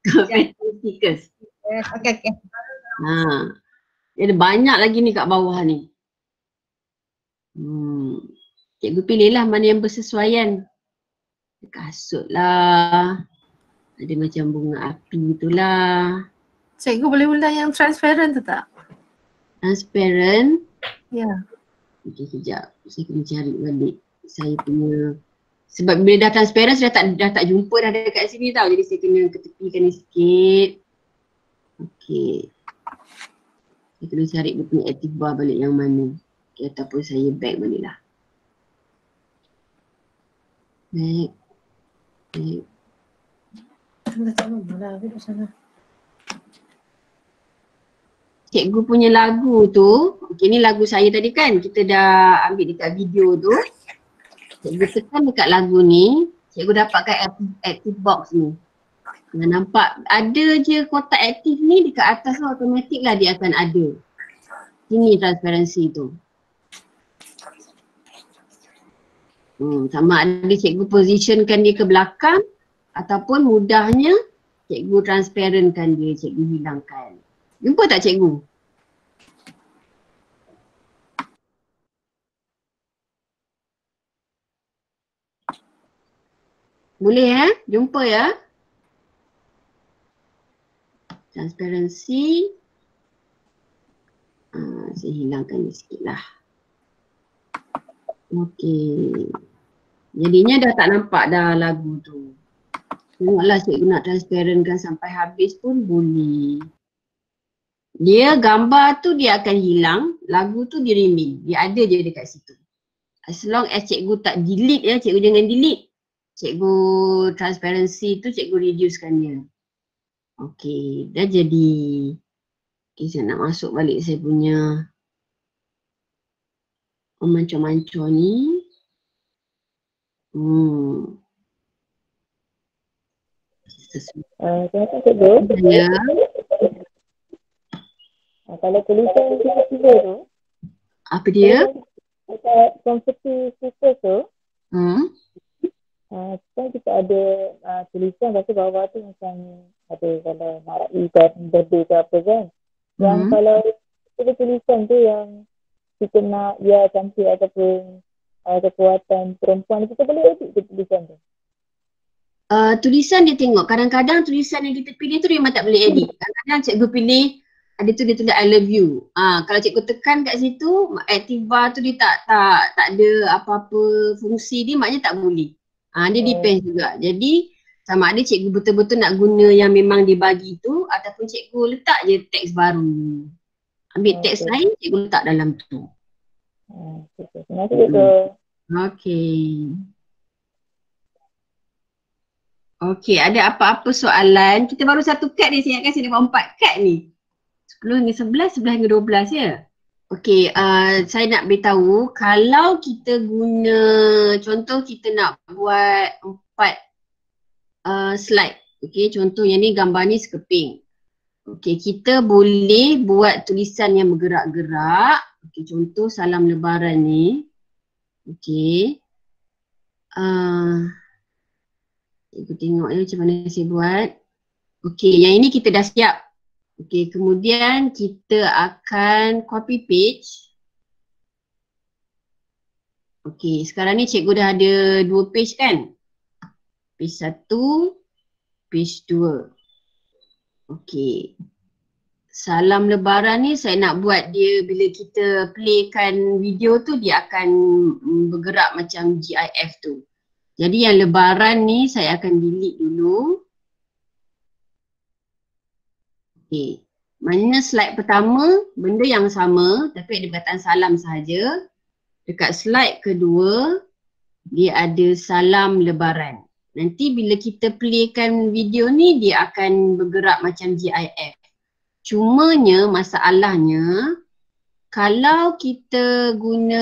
Konfeti stickers. Yes. Okay. Ada banyak lagi ni kat bawah ni. Cikgu pilihlah mana yang bersesuaian. Kasut lah. Ada macam bunga api itulah. Cikgu boleh ulang yang transparent tu tak? Transparent? Ya. Okay, sekejap. Saya kena cari balik saya punya. Sebab bila dah transparent saya dah tak jumpa dah dekat sini tau. Jadi saya kena ketepikan ni sikit. Okay. Saya kena cari dia punya active bar balik yang mana. Okay, ataupun saya back balik lah. Back. Cikgu punya lagu tu, okay, ni lagu saya tadi kan, kita dah ambil dekat video tu. Cikgu tekan dekat lagu ni, cikgu dapatkan active box ni. Nampak ada je kotak aktif ni dekat atas tu, automatik lah dia akan ada. Ini transparansi tu. Sama ada cikgu positionkan dia ke belakang ataupun mudahnya cikgu transparentkan dia, cikgu hilangkan. Jumpa tak cikgu? Boleh jumpa ya. Transparansi. Saya hilangkan dia sikit lah. Okey. Jadinya dah tak nampak dah lagu tu. Tengoklah cikgu nak transparentkan sampai habis pun boleh. Dia gambar tu dia akan hilang, lagu tu dia remain. Dia ada je dekat situ. As long as cikgu tak delete ya, cikgu jangan delete. Cikgu transparansi tu cikgu reducekan dia. Okey, dah jadi. Okay, saya nak masuk balik saya punya mancur-mancur ni. Terima kasih cikgu. Ya. Kalau tulisan tiba-tiba tu, apa dia? Dekat konfeti sticker tu, kan kita ada tulisan, lepas tu bawah tu macam ada kalau nak ikan birthday ke apa kan. Yang kalau ada tulisan tu yang kita nak dia cantik ataupun kekuatan perempuan, kita boleh edit ke tulisan tu? Tulisan dia tengok, kadang-kadang tulisan yang kita pilih tu dia memang tak boleh edit. Kadang-kadang cikgu pilih ada tu dia tulis I love you. Kalau cikgu tekan kat situ, active bar tu dia tak ada apa-apa fungsi dia, maknanya tak boleh. Dia depends juga. Jadi sama ada cikgu betul-betul nak guna yang memang dia bagi tu ataupun cikgu letak je teks baru. Ambil teks lain, cikgu letak dalam tu. Terima kasih cikgu. Okey, ada apa-apa soalan? Kita baru satu kad ni, saya ingatkan saya dapat 4 kad ni. 10 hingga 11, 11 hingga 12 ya. Okey, saya nak beritahu kalau kita guna, contoh kita nak buat 4 slide. Okey, contoh yang ni gambar ni sekeping. Okey, kita boleh buat tulisan yang bergerak-gerak. Okey, contoh salam lebaran ni. Okey. Kita tengok macam mana saya buat. Okey, yang ini kita dah siap. Okey, kemudian kita akan copy page. Okey, sekarang ni cikgu dah ada 2 page kan? Page 1, page 2. Okey. Salam lebaran ni saya nak buat dia bila kita playkan video tu dia akan bergerak macam GIF tu. Jadi yang lebaran ni saya akan delete dulu. Okay. Mana slide pertama benda yang sama tapi ada perkataan salam sahaja. Dekat slide kedua dia ada salam lebaran. Nanti bila kita playkan video ni dia akan bergerak macam GIF. Cumanya masalahnya kalau kita guna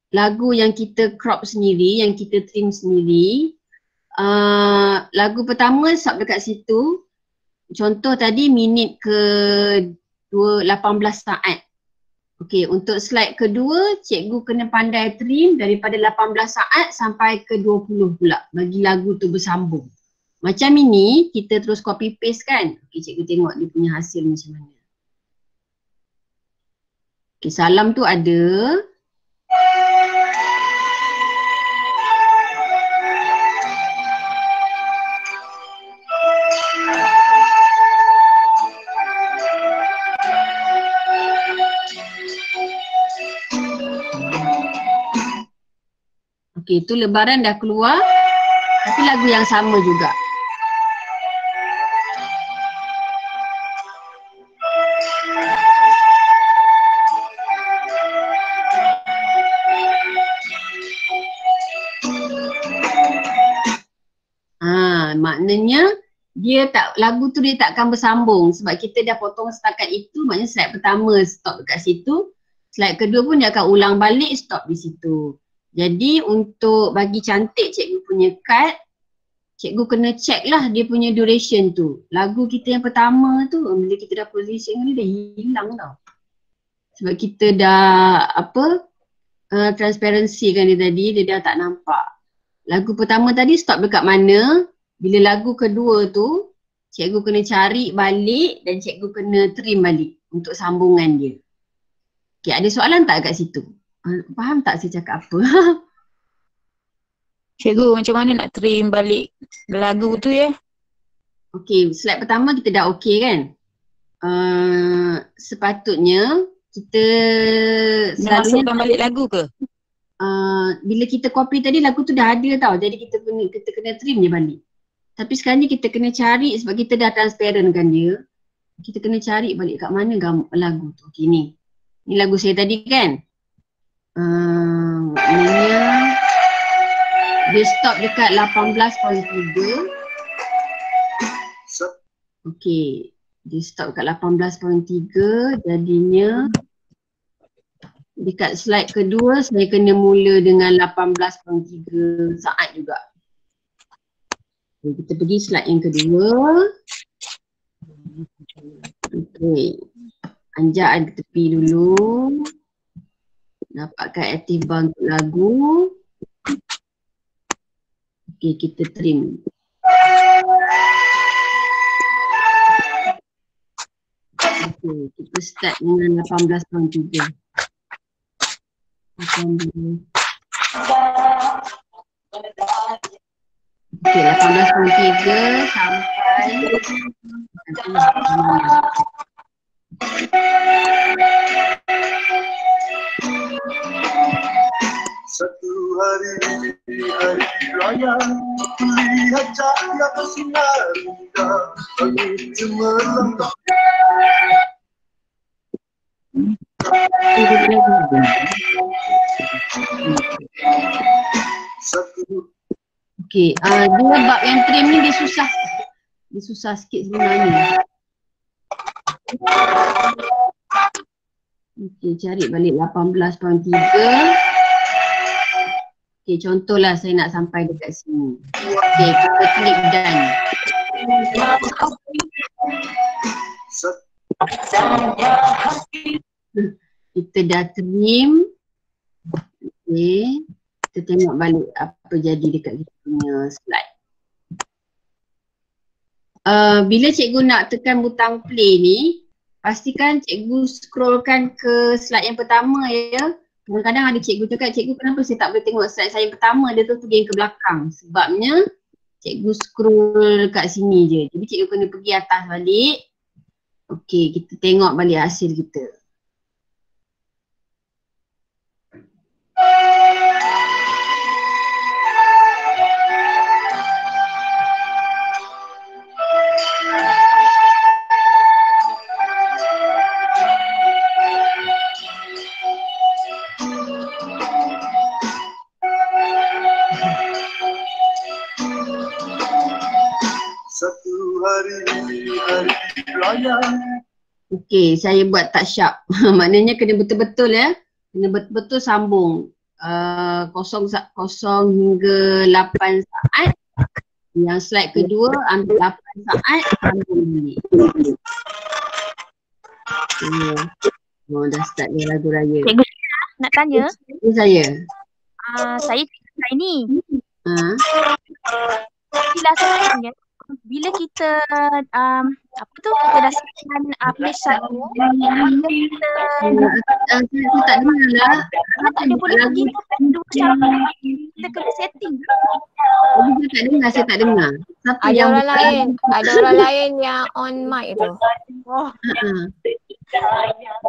lagu yang kita crop sendiri, yang kita trim sendiri, lagu pertama stop dekat situ. Contoh tadi minit ke 18 saat. Okey, untuk slide kedua cikgu kena pandai trim daripada 18 saat sampai ke 20 pula bagi lagu tu bersambung. Macam ini kita terus copy paste kan. Okey, cikgu tengok dia punya hasil macam mana. Okey, salam tu ada. Okey, tu lebaran dah keluar. Tapi lagu yang sama juga. Maknanya dia tak, lagu tu dia tak akan bersambung sebab kita dah potong setakat itu, maknanya slide pertama stop dekat situ, slide kedua pun dia akan ulang balik stop di situ. Jadi untuk bagi cantik cikgu punya cut, cikgu kena check lah dia punya duration tu. Lagu kita yang pertama tu bila kita dah position ni dah hilang tau. Sebab kita dah transparency kan dia tadi, dia dah tak nampak. Lagu pertama tadi stop dekat mana? Bila lagu kedua tu, cikgu kena cari balik dan cikgu kena trim balik untuk sambungan dia. Okay, ada soalan tak kat situ? Faham tak saya cakap apa? Cikgu, macam mana nak trim balik lagu tu ya? Okay, slide pertama kita dah okay kan? Sepatutnya kita masukkan balik lagu ke? Bila kita copy tadi lagu tu dah ada tau, jadi kita kena trim je balik. Tapi sekarang ni kita kena cari sebab kita dah transparent kan dia. Kita kena cari balik kat mana lagu tu. Okay, ni lagu saya tadi kan. Maknanya dia stop dekat 18.3. Okay, dia stop dekat 18.3. Jadinya dekat slide kedua saya kena mula dengan 18.3 saat juga. Okay, kita pergi slide yang kedua. Okay, anjak ada tepi dulu. Dapatkan active bar untuk lagu. Okay, kita trim. Okay, kita start dengan 18.3. Okay, 18.3 sampai satu hari raya melihat cahaya bersinar indah langit cemerlang. Okay, dua bab yang trim ni dia susah sikit sebenarnya. Okay, cari balik 18.3. Okay, contohlah saya nak sampai dekat sini. Okay, kita klik done. Kita dah trim. Okay, kita tengok balik apa jadi dekat kita punya slide. Bila cikgu nak tekan butang play ni, pastikan cikgu scrollkan ke slide yang pertama ya. Kadang-kadang ada cikgu cakap, cikgu kenapa saya tak boleh tengok slide saya yang pertama, dia tu pergi ke belakang. Sebabnya cikgu scroll kat sini je. Jadi cikgu kena pergi atas balik. Okey, kita tengok balik hasil kita. Satu hari raya. Okey, saya buat tak sharp. Maknanya kena betul-betul ya. Kena betul-betul sambung. 0 hingga 8 saat. Yang slide kedua ambil 8 saat, sambung balik. Oh, dah start dia lagu raya. Cikgu nak tanya. Ini saya. Saya ni. Ha? Saya tanya. Bila kita kita dah siapkan page satu, kita tak dengar lah. tak ada boleh pergi ke page dua secara kita kena setting. Saya tak dengar. Siapa Ada yang orang lain, ada orang lain yang on mic tu. Oh. Sekejap.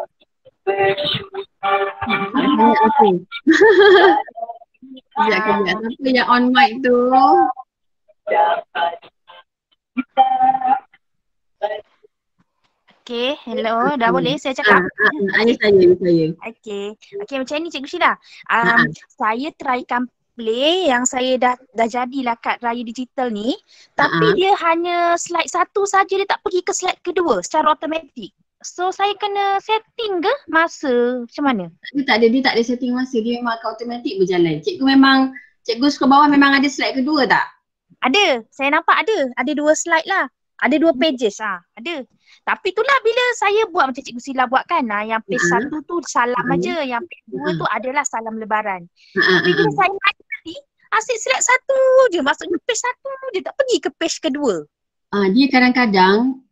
Siapa yang on mic tu? Okay, hello. Dah boleh saya cakap? Saya. Okay, macam ni Cikgu Sheila. Saya trykan play yang saya dah jadilah kad raya digital ni. Tapi dia hanya slide satu saja, dia tak pergi ke slide kedua secara automatik. So saya kena setting ke masa macam mana? Dia tak ada setting masa, dia memang akan automatik berjalan. Cikgu scroll bawah memang ada slide kedua tak? Ada, saya nampak ada 2 slide lah. Ada 2 pages ada. Tapi itulah bila saya buat macam Cikgu Sheila buat kan, yang page 1 tu salam aja, yang page 2 tu adalah salam lebaran. Tapi bila saya main tadi, asyik slide 1 je, maksudnya page 1 dia tak pergi ke page kedua. Dia kadang-kadang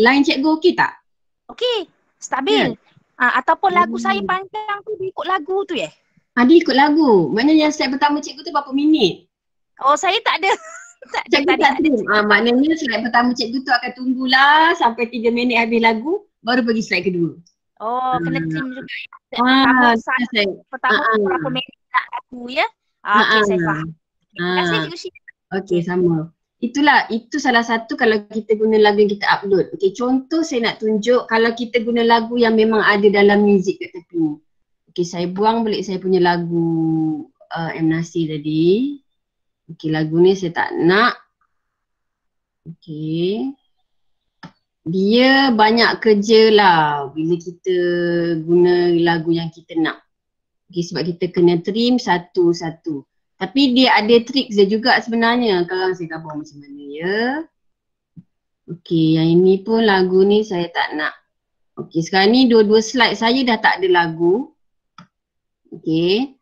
line cikgu okey tak? Okey, stabil. Ataupun lagu saya panjang tu dia ikut lagu tu Dia ikut lagu. Maknanya yang slide pertama cikgu tu berapa minit? Oh, saya tak ada. Cikgu tak trim. Maknanya slide pertama cikgu tu akan tunggulah sampai 3 minit habis lagu baru pergi slide kedua. Oh, kena trim juga. Pertama berapa minit nak lagu ya? Okey, saya faham. Terima kasih Cikgu Sheila. Okey, sama. Itu salah satu kalau kita guna lagu yang kita upload. Okey, contoh saya nak tunjuk kalau kita guna lagu yang memang ada dalam muzik kat tepi ni. Okey, saya buang balik saya punya lagu M. Nasir tadi. Okey, lagu ni saya tak nak. Okey. Dia banyak kerja lah bila kita guna lagu yang kita nak. Okey, sebab kita kena trim satu-satu. Tapi dia ada trik dia juga sebenarnya. Kalau saya gambar macam mana ya. Okey, yang ini pun lagu ni saya tak nak. Okey, sekarang ni dua-dua slide saya dah tak ada lagu. Okey.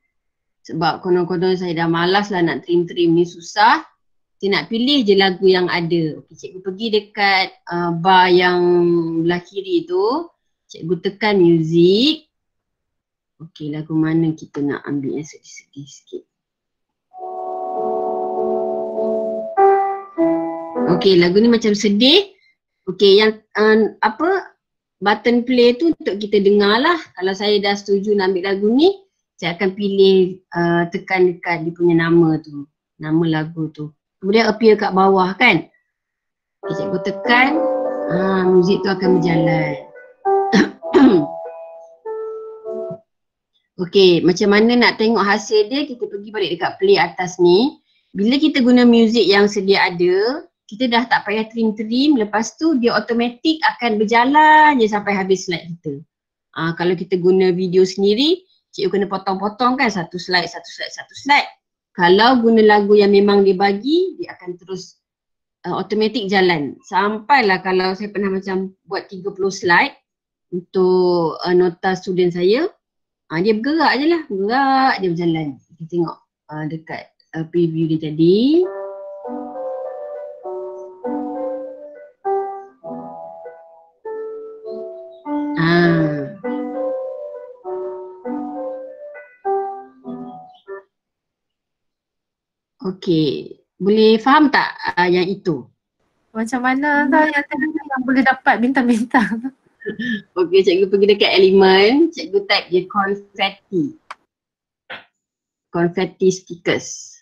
Sebab konon-konon saya dah malas lah nak trim-trim ni, susah. Saya nak pilih je lagu yang ada. Okey, cikgu pergi dekat bar yang belah kiri tu. Cikgu tekan music. Okey, lagu mana kita nak ambil yang sedih-sedih sikit. Okey, lagu ni macam sedih. Okey, yang button play tu untuk kita dengar lah. Kalau saya dah setuju nak ambil lagu ni, saya akan pilih tekan dekat dia punya nama tu. Nama lagu tu. Kemudian appear kat bawah kan. Okay, cikgu tekan, muzik tu akan berjalan. Okey, macam mana nak tengok hasil dia, kita pergi balik dekat play atas ni. Bila kita guna muzik yang sedia ada, kita dah tak payah trim-trim, lepas tu dia automatik akan berjalan je sampai habis slide kita. Kalau kita guna video sendiri, cikgu kena potong-potong kan, satu slide. Kalau guna lagu yang memang dia bagi, dia akan terus automatik jalan. Sampailah kalau saya pernah macam buat 30 slide untuk nota student saya, dia bergerak je lah, bergerak dia berjalan. Kita tengok dekat preview dia tadi. Okey, boleh faham tak yang itu? Macam mana tau yang boleh dapat bintang-bintang. Okey, cikgu pergi dekat elemen, cikgu type je confetti. Confetti stickers.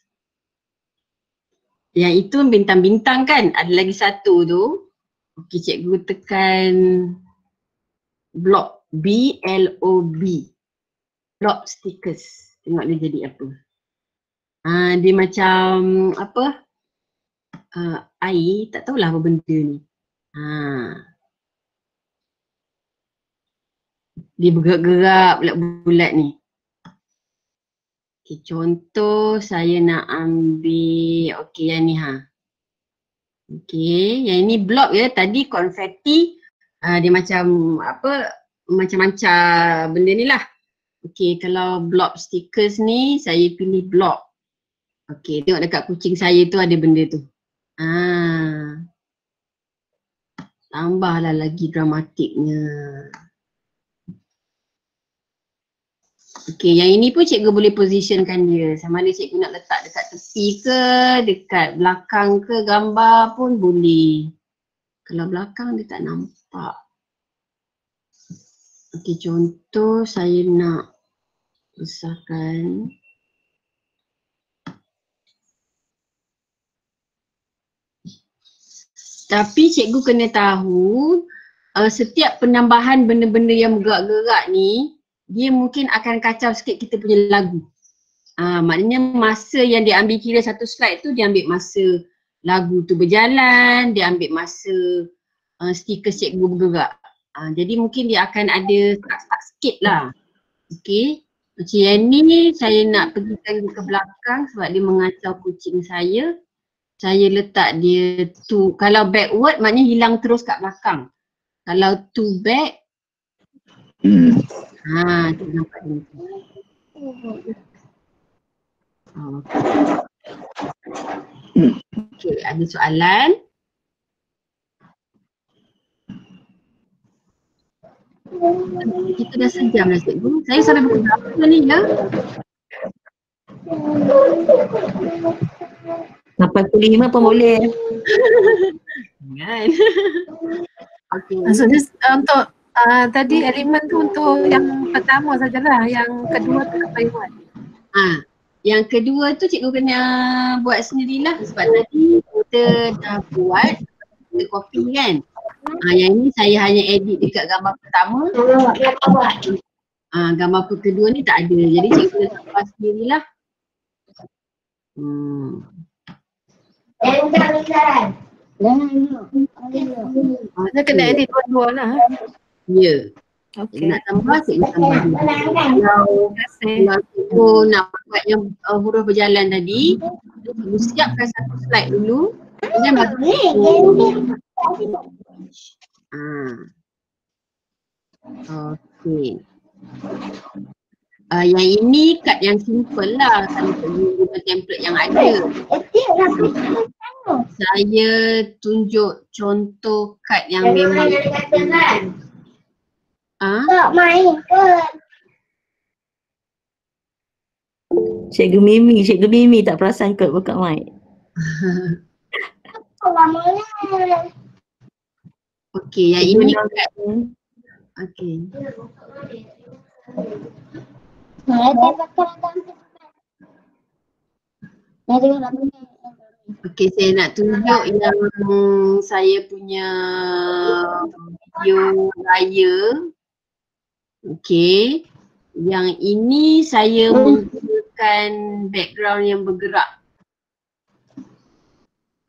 Yang itu bintang-bintang kan? Ada lagi satu tu. Okey, cikgu tekan block, B-L-O-B. Block stickers. Tengok dia jadi apa. Dia macam apa? Air, tak tahulah apa benda ni. Dia bergerak-gerak bulat-bulat ni. Okay, contoh saya nak ambil, okey yang ni Okey, yang ini block ya. Tadi konfeti, dia macam apa, macam-macam benda ni lah. Okey, kalau block stickers ni, saya pilih block. Okey, tengok dekat kucing saya tu ada benda tu. Tambahlah lagi dramatiknya. Okey, yang ini pun cikgu boleh positionkan dia. Sama ada cikgu nak letak dekat tepi ke, dekat belakang ke, gambar pun boleh. Kalau belakang dia tak nampak. Okey, contoh saya nak besarkan. Tapi cikgu kena tahu, setiap penambahan benda-benda yang bergerak-gerak ni, dia mungkin akan kacau sikit kita punya lagu. Maknanya masa yang dia ambil kira satu slide tu, dia ambil masa lagu tu berjalan, dia ambil masa stiker cikgu bergerak. Jadi mungkin dia akan ada stuck sikit lah. Okay. Macam yang ni saya nak pergikan ke belakang sebab dia mengacau kucing saya. Saya letak dia tu, kalau backward maknanya hilang terus kat belakang. Kalau to back, tu nampak ni. Okay, ada soalan? Kita dah sejam dah cikgu. Saya sampai pukul berapa ni ya? 85 pun boleh. Kan? Okay. Maksudnya untuk tadi elemen tu untuk yang pertama sajalah, yang kedua tu apa buat? Yang kedua tu cikgu kena buat sendirilah sebab tadi kita dah buat, kita copy kan. Yang ini saya hanya edit dekat gambar pertama. Gambar kedua ni tak ada. Jadi cikgu kena buat sendirilah. Dia kena edit dua-dua lah. Ya. Okay. Nak tambah, cikgu tambah. Kalau cikgu nak buat yang huruf berjalan tadi, cikgu siapkan satu slide dulu. Kemudian okey. Yang ini kad yang simple lah kalau cikgu guna template yang ada. Saya tunjuk contoh kad yang memang tak main ke? Cikgu Mimi tak perasan kot buka mic. Okey, yang ini kad. Okey. Okey, saya nak tunjuk yang saya punya video raya. Okey. Yang ini saya menggunakan background yang bergerak.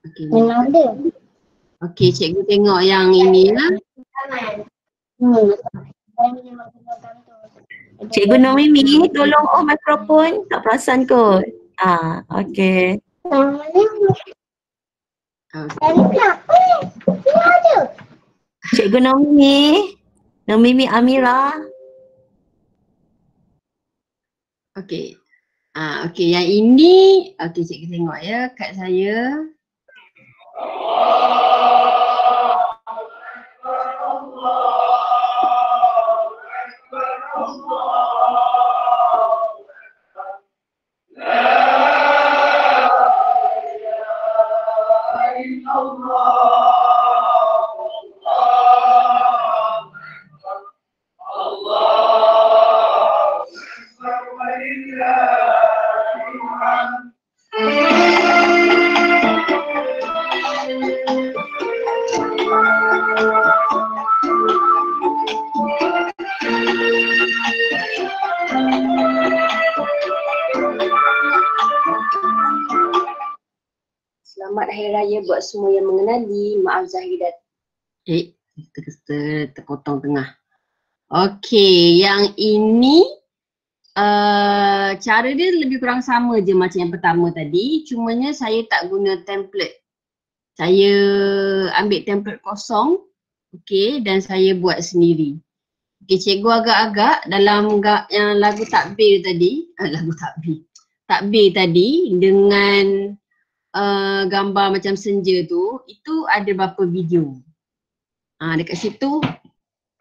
Okey. Okey, cikgu tengok yang ini lah. Cikgu Nomimi, tolong on mikrofon, tak perasan kot. Okey. Cikgu Nomimi Amira. Okey. Okey, yang ini, okey cikgu tengok ya kad saya. Allah Selamat Hari Raya buat semua yang mengenali. Maaf Zahir dan terpotong tengah. Okey, yang ini cara dia lebih kurang sama je macam yang pertama tadi. Cumanya saya tak guna template. Saya ambil template kosong, okey, dan saya buat sendiri. Okey, cikgu agak-agak dalam yang lagu takbir tadi, takbir tadi dengan gambar macam senja tu, itu ada berapa video. Dekat situ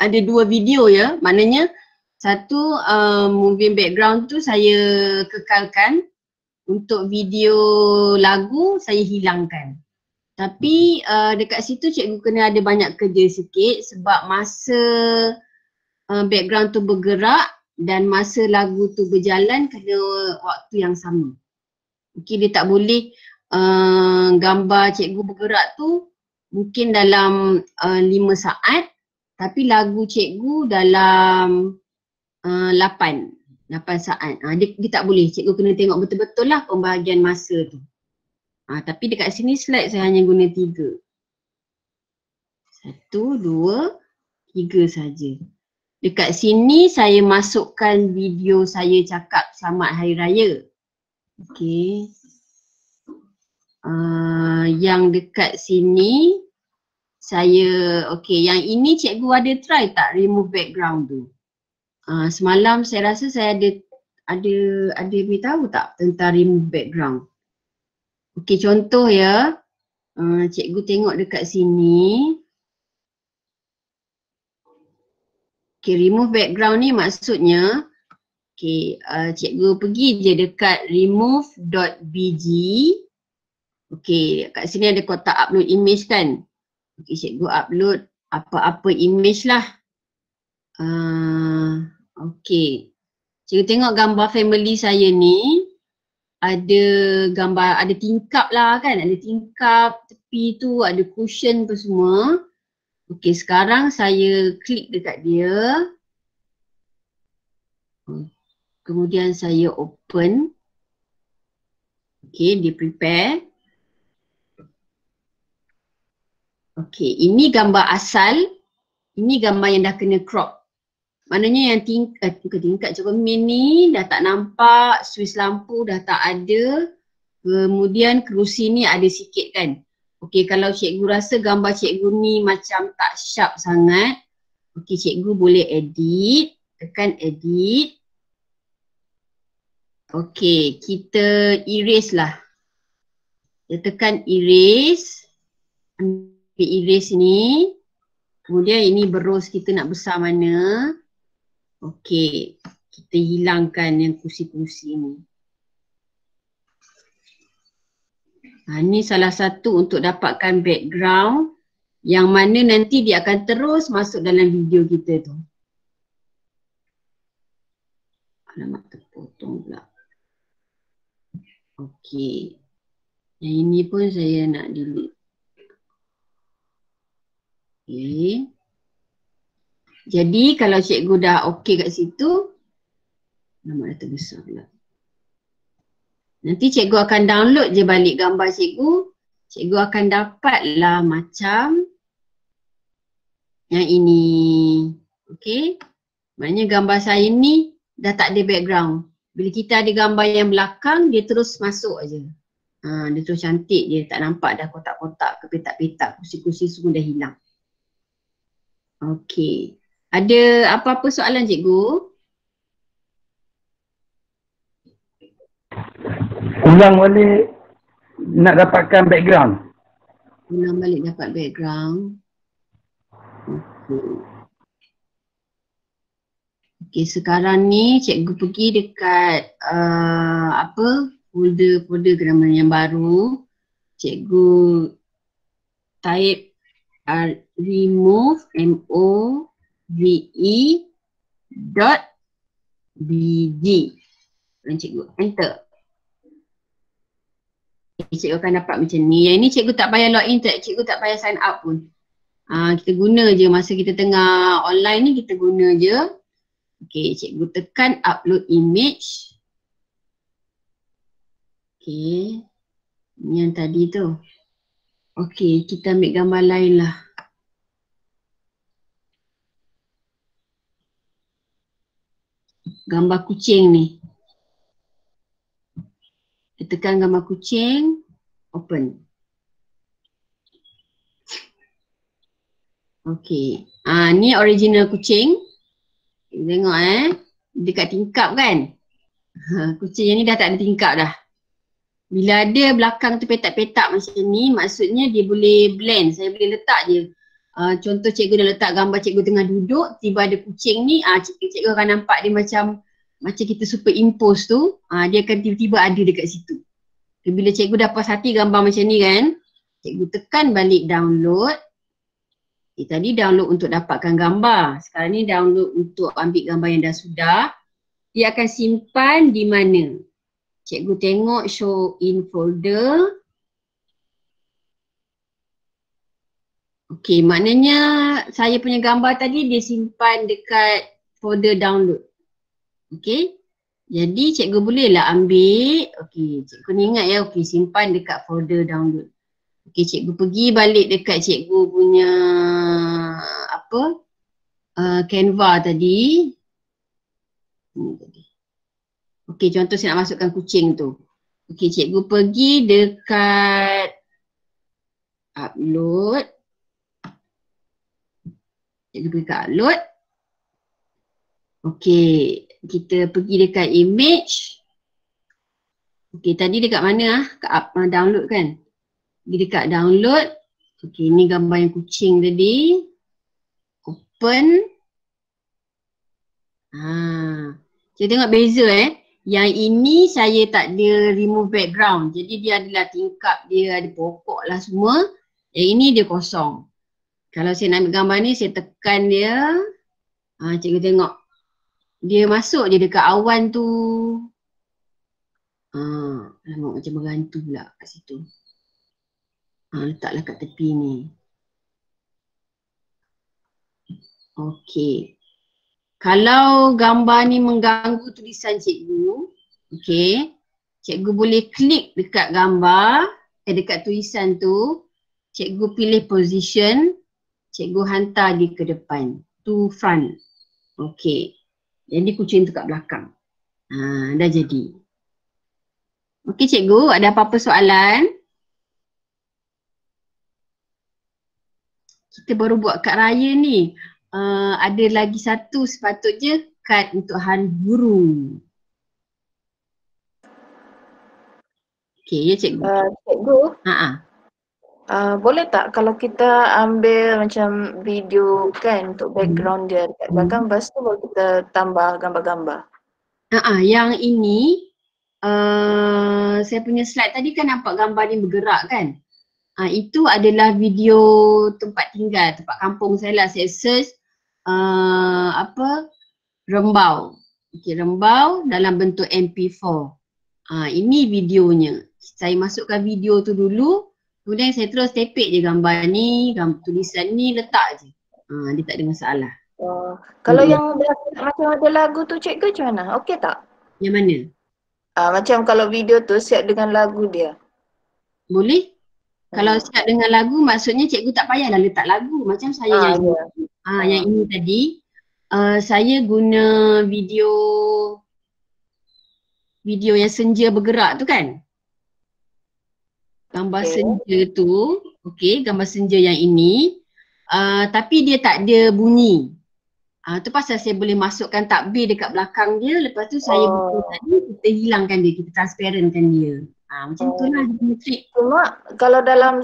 ada 2 video ya, maknanya satu moving background tu saya kekalkan, untuk video lagu saya hilangkan. Tapi dekat situ cikgu kena ada banyak kerja sikit sebab masa background tu bergerak dan masa lagu tu berjalan kena waktu yang sama. Okey, dia tak boleh gambar cikgu bergerak tu mungkin dalam 5 saat tapi lagu cikgu dalam 8 saat. Dia tak boleh, cikgu kena tengok betul-betul lah pembahagian masa tu. Tapi dekat sini slide saya hanya guna 3. 1, 2, 3 saja. Dekat sini saya masukkan video saya cakap Selamat Hari Raya. Okey. Yang dekat sini saya, okey, yang ini cikgu ada try tak remove background tu? Semalam saya rasa saya ada beritahu tak tentang remove background. Okey, contoh ya, cikgu tengok dekat sini. Okey, remove background ni maksudnya, okey, cikgu pergi je dekat remove.bg. Okey, kat sini ada kotak upload image kan. Okey, cikgu upload apa-apa image lah. Okey, cikgu tengok gambar family saya ni. Ada gambar, ada tingkap lah kan, ada tingkap, tepi tu ada cushion tu semua. Okey, sekarang saya klik dekat dia. Kemudian saya open. Okey, dia prepare. Okey, ini gambar asal. Ini gambar yang dah kena crop. Maknanya yang tingkat cermin ni dah tak nampak, suis lampu dah tak ada. Kemudian kerusi ni ada sikit kan. Okey, kalau cikgu rasa gambar cikgu ni macam tak sharp sangat, okey, cikgu boleh edit, tekan edit. Okey, kita erase lah. Kita tekan erase. Ambil erase ni. Kemudian ini berus kita nak besar mana. Okey, kita hilangkan yang kursi-kursi ni. Ini salah satu untuk dapatkan background yang mana nanti dia akan terus masuk dalam video kita tu. Alamak, terpotong pula. Okey, yang ini pun saya nak delete. Okey. Jadi kalau cikgu dah okey kat situ, nama dah terbesar pula. Nanti cikgu akan download je balik gambar cikgu. Cikgu akan dapatlah macam yang ini. Okey. Maknanya gambar saya ni dah tak ada background. Bila kita ada gambar yang belakang, dia terus masuk aje. Dia terus cantik je, tak nampak dah kotak-kotak ke petak-petak, kursi-kursi semua dah hilang. Okey. Ada apa-apa soalan cikgu? Ulang balik nak dapatkan background. Ulang balik dapat background. Okey, sekarang ni cikgu pergi dekat folder grammar yang baru. Cikgu type remove move.bg. Dan cikgu enter. Cikgu akan dapat macam ni. Yang ni cikgu tak payah login, cikgu tak payah sign up pun. Kita guna je masa kita tengah online ni, kita guna je. Okey, cikgu tekan upload image. Okey. Ni yang tadi tu. Okey, kita ambil gambar lain lah. Gambar kucing ni. Kita tekan gambar kucing, open. Okey, ni original kucing. Kita tengok dekat tingkap kan. Kucing yang ni dah tak ada tingkap dah. Bila ada belakang tu petak-petak macam ni, maksudnya dia boleh blend. Saya boleh letak je. Contoh cikgu dah letak gambar cikgu tengah duduk, tiba ada kucing ni, cikgu akan nampak dia macam kita superimpose tu, dia akan tiba-tiba ada dekat situ. Bila cikgu dah puas hati gambar macam ni kan, cikgu tekan balik download. Tadi download untuk dapatkan gambar. Sekarang ni download untuk ambil gambar yang dah sudah. Dia akan simpan di mana? Cikgu tengok show in folder. Okey, maknanya saya punya gambar tadi dia simpan dekat folder download. Okey. Jadi cikgu bolehlah ambil. Okey, cikgu ni ingat ya, okey simpan dekat folder download. Okey, cikgu pergi balik dekat cikgu punya Canva tadi. Okey, contoh saya nak masukkan kucing tu. Okey, cikgu pergi dekat upload. Cikgu pergi ke upload. Okey, kita pergi dekat image. Okey, tadi dekat mana kat download kan? Pergi dekat download. Okey, ni gambar yang kucing tadi. Open. Kita tengok beza Yang ini saya tak ada remove background. Jadi dia adalah tingkap dia, ada pokok lah semua. Yang ini dia kosong. Kalau saya nak ambil gambar ni, saya tekan dia. Cikgu tengok. Dia masuk je dekat awan tu. Alamak macam bergantung pula kat situ. Letaklah kat tepi ni. Okey. Kalau gambar ni mengganggu tulisan cikgu, okey, cikgu boleh klik dekat gambar, dekat tulisan tu, cikgu pilih position, cikgu hantar dia ke depan, to front. Okey, jadi kucing tu kat belakang. Dah jadi. Okey cikgu, ada apa-apa soalan? Kita baru buat kad raya ni. Ada lagi satu sepatutnya kad untuk Hari Guru. Okey ya cikgu. Cikgu. Boleh tak kalau kita ambil macam video kan untuk background dia dekat belakang, lepas tu baru kita tambah gambar-gambar. Yang ini saya punya slide tadi kan nampak gambar ni bergerak kan. Itu adalah video tempat tinggal, tempat kampung saya lah. Saya search Rembau. Okey, Rembau dalam bentuk MP4. Ini videonya. Saya masukkan video tu dulu, kemudian saya terus tepek je gambar ni, tulisan ni, letak je. Dia tak ada masalah. Kalau yang macam ada lagu tu cikgu macam mana? Okey tak? Yang mana? Macam kalau video tu siap dengan lagu dia. Boleh. Kalau siap dengan lagu maksudnya cikgu tak payahlah letak lagu. Macam saya yang ini tadi. Saya guna video yang senja bergerak tu kan. Gambar senja tu. Okey, gambar senja yang ini. Tapi dia tak ada bunyi. Tu pasal saya boleh masukkan takbir dekat belakang dia. Lepas tu saya buka tadi, kita hilangkan dia, kita transparentkan dia. Macam tu lah trik. Cuma kalau dalam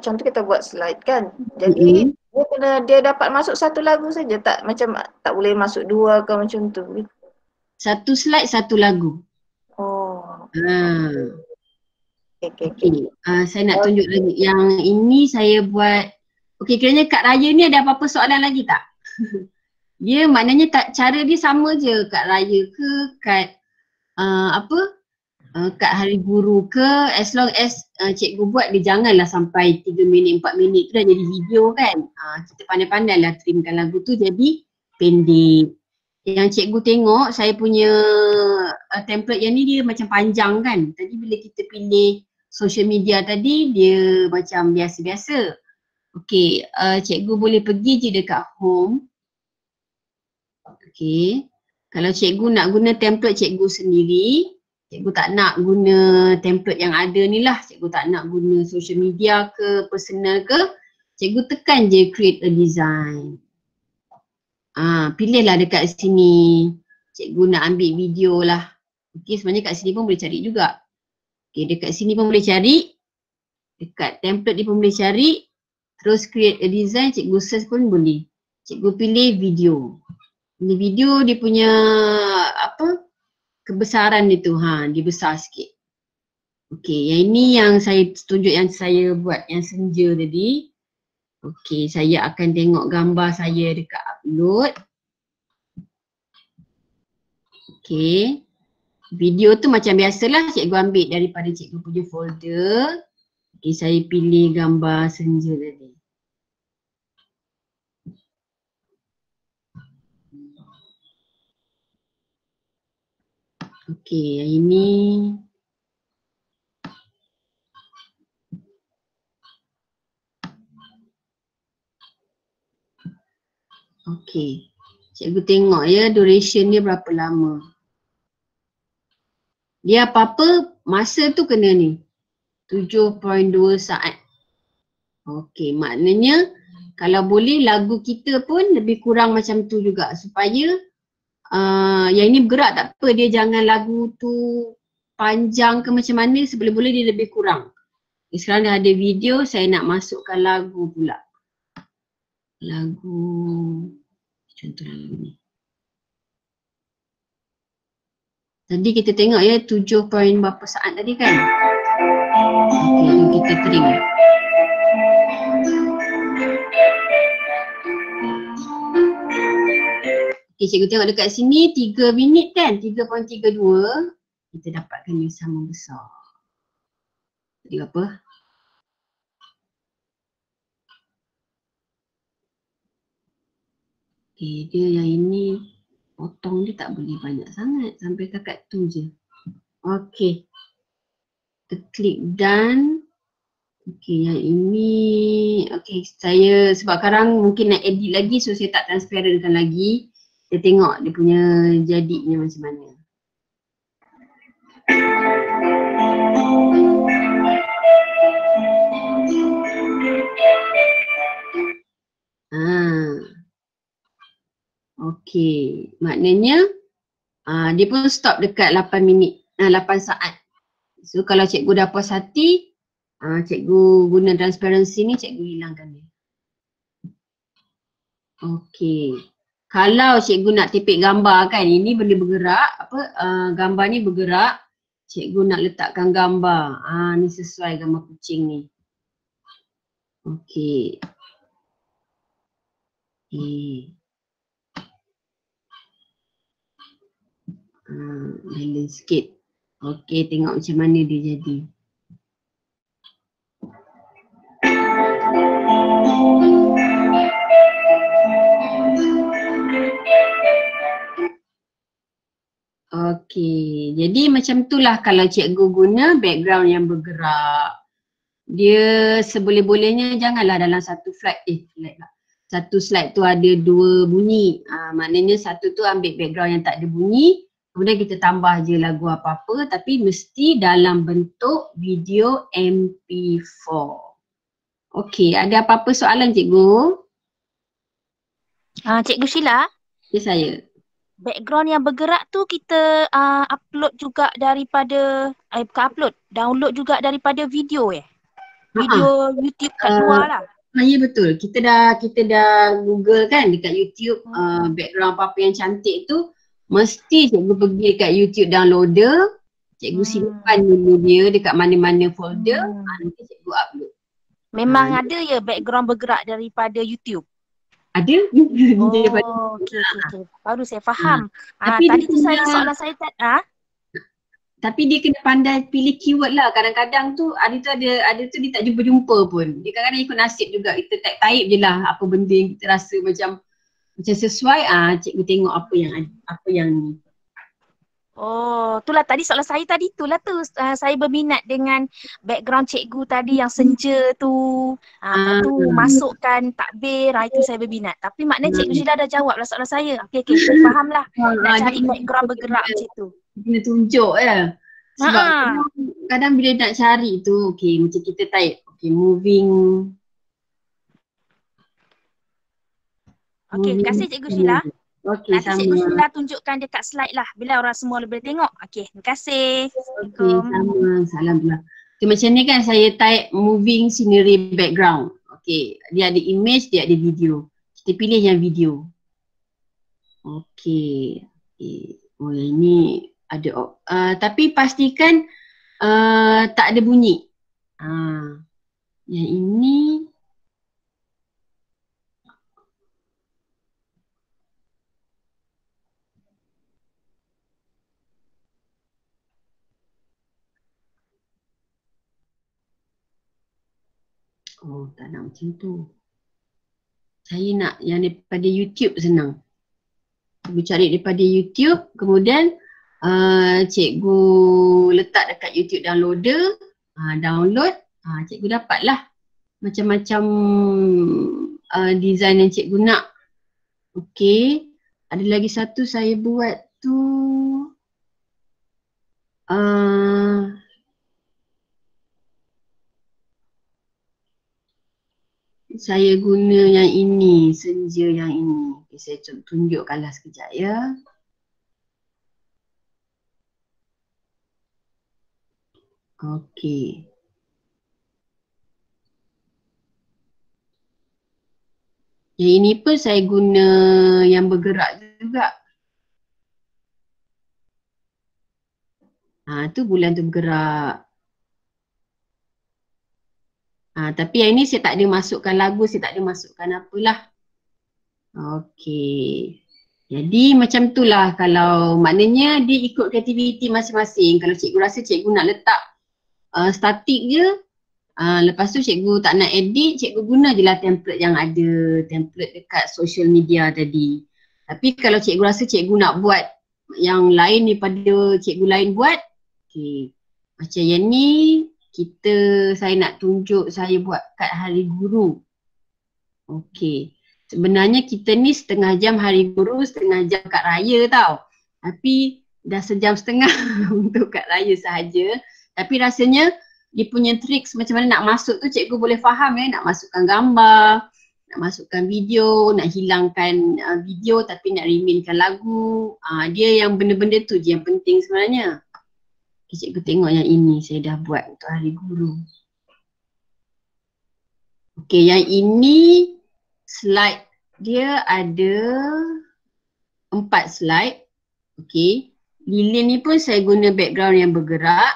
contoh kita buat slide kan. Jadi dia dapat masuk satu lagu saja, tak macam tak boleh masuk dua ke macam tu. Satu slide satu lagu. Okey. Saya nak tunjuk lagi. Yang ini saya buat. Okey, kiranya kad raya ni ada apa-apa soalan lagi tak? Dia maknanya cara dia sama je, kad raya ke, kad kad Hari Guru ke, as long as cikgu buat dia janganlah sampai 3 minit, 4 minit tu dah jadi video kan. Kita pandai-pandai lah trimkan lagu tu jadi pendek. Yang cikgu tengok saya punya template yang ni dia macam panjang kan. Tadi bila kita pilih social media tadi dia macam biasa-biasa. Okey, cikgu boleh pergi je dekat home. Okey, kalau cikgu nak guna template cikgu sendiri, cikgu tak nak guna template yang ada ni lah. Cikgu tak nak guna social media ke, personal ke. Cikgu tekan je create a design. Pilihlah dekat sini. Cikgu nak ambil video lah. Okey, sebenarnya kat sini pun boleh cari juga. Okey, dekat sini pun boleh cari. Dekat template ni pun boleh cari. Terus create a design, cikgu search pun boleh. Cikgu pilih video. Ini video dia punya kebesaran dia tu, dia besar sikit. Okey, yang ini yang saya tunjuk yang saya buat yang senja tadi. Okey, saya akan tengok gambar saya dekat upload. Okey. Video tu macam biasalah cikgu ambil daripada cikgu punya folder. Okey, saya pilih gambar senja tadi. Okey, yang ini. Okey, cikgu tengok ya duration dia berapa lama. Dia apa-apa masa tu kena ni 7.2 saat. Okey, maknanya kalau boleh lagu kita pun lebih kurang macam tu juga supaya yang ini bergerak tak apa, dia jangan lagu tu panjang ke macam mana, seboleh-boleh dia lebih kurang. Sekarang dah ada video, saya nak masukkan lagu pula. Lagu, contoh lagu ni. Tadi kita tengok ya 7 point berapa saat tadi kan. Okey, jom kita trim. Okey, cikgu tengok dekat sini 3 minit kan, 3.32. Kita dapatkan yang sama besar. Tadi apa? Okey, dia yang ini potong dia tak boleh banyak sangat, sampai takat tu je. Okey. Kita klik done. Okey, yang ini, okey, saya sebab sekarang mungkin nak edit lagi so saya tak transparankan lagi. Kita tengok dia punya jadinya macam mana. Okey, maknanya dia pun stop dekat 8 minit, 8 saat. So kalau cikgu dah puas hati, cikgu guna transparency ni, cikgu hilangkan dia. Okey, kalau cikgu nak tipik gambar kan, ini benda bergerak, gambar ni bergerak, cikgu nak letakkan gambar. Ni sesuai gambar kucing ni. Okey. Balance sikit. Okey, tengok macam mana dia jadi. Okey, jadi macam itulah kalau cikgu guna background yang bergerak. Dia seboleh-bolehnya janganlah dalam satu satu slide tu ada 2 bunyi. Maknanya satu tu ambil background yang tak ada bunyi. Kemudian kita tambah je lagu apa-apa tapi mesti dalam bentuk video MP4. Okey, ada apa-apa soalan cikgu? Cikgu Sheila? Ya, saya. Background yang bergerak tu kita upload juga daripada, bukan upload, download juga daripada video Video YouTube kat luar lah. Ya betul, kita dah Google kan dekat YouTube background apa-apa yang cantik tu. Mesti cikgu pergi kat YouTube downloader, cikgu simpan dulu dia dekat mana-mana folder, nanti cikgu upload. Memang ada ya background bergerak daripada YouTube? Ada. Okey. Baru saya faham. Tadi tu soalan saya tapi dia kena pandai pilih keyword lah. Kadang-kadang tu ada tu dia tak jumpa-jumpa pun. Dia kadang-kadang ikut nasib juga. Kita type je lah apa benda yang kita rasa macam sesuai, cikgu tengok apa yang ni. Oh, itulah tadi soalan saya tadi itulah tu. Saya berminat dengan background cikgu tadi yang senja tu. Lepas tu masukkan takbir, itu saya berminat. Tapi maknanya Cikgu Sheila dah jawab lah soalan saya. Okey, saya faham lah. Nak cari background bergerak macam tu. Kena tunjuk ya. Sebab kadang bila nak cari tu, okey macam kita type, okey moving. Okey, terima kasih Cikgu Sheila. Okey, nanti Cikgu Sheila tunjukkan dekat slide lah bila orang semua boleh tengok. Okey, terima kasih. Okey, sama. Salam pula. Okay, macam ni kan saya type moving scenery background. Okey, dia ada image, dia ada video. Kita pilih yang video. Okey. Oh, yang ini ada tapi pastikan tak ada bunyi. Yang ini tak nak macam tu. Saya nak yang daripada YouTube senang. Cikgu cari daripada YouTube, kemudian cikgu letak dekat YouTube downloader, download, cikgu dapatlah macam-macam design yang cikgu nak. Okey, ada lagi satu saya buat tu saya guna yang ini, senja yang ini. Okay, saya tunjukkanlah sekejap ya. Okey. Yang ini pun saya guna yang bergerak juga. Tu bulan tu bergerak. Tapi yang ini saya tak ada masukkan lagu, saya tak ada masukkan apalah. Okey. Jadi macam itulah kalau maknanya dia ikut kreativiti masing-masing. Kalau cikgu rasa cikgu nak letak statik je, lepas tu cikgu tak nak edit, cikgu guna je lah template yang ada, template dekat social media tadi. Tapi kalau cikgu rasa cikgu nak buat yang lain daripada cikgu lain buat, okey. Macam yang ni, saya nak tunjuk saya buat kat hari guru. Okey. Sebenarnya kita ni setengah jam hari guru, setengah jam kad raya tau. Tapi dah sejam setengah untuk kad raya sahaja. Tapi rasanya dia punya tricks macam mana nak masuk tu cikgu boleh faham ya. Nak masukkan gambar, nak masukkan video, nak hilangkan video tapi nak remainkan lagu. Dia yang benda-benda tu je yang penting sebenarnya. Okay, cikgu tengok yang ini saya dah buat untuk hari guru. Okey, yang ini slide dia ada 4 slide. Okey, lilin ni pun saya guna background yang bergerak.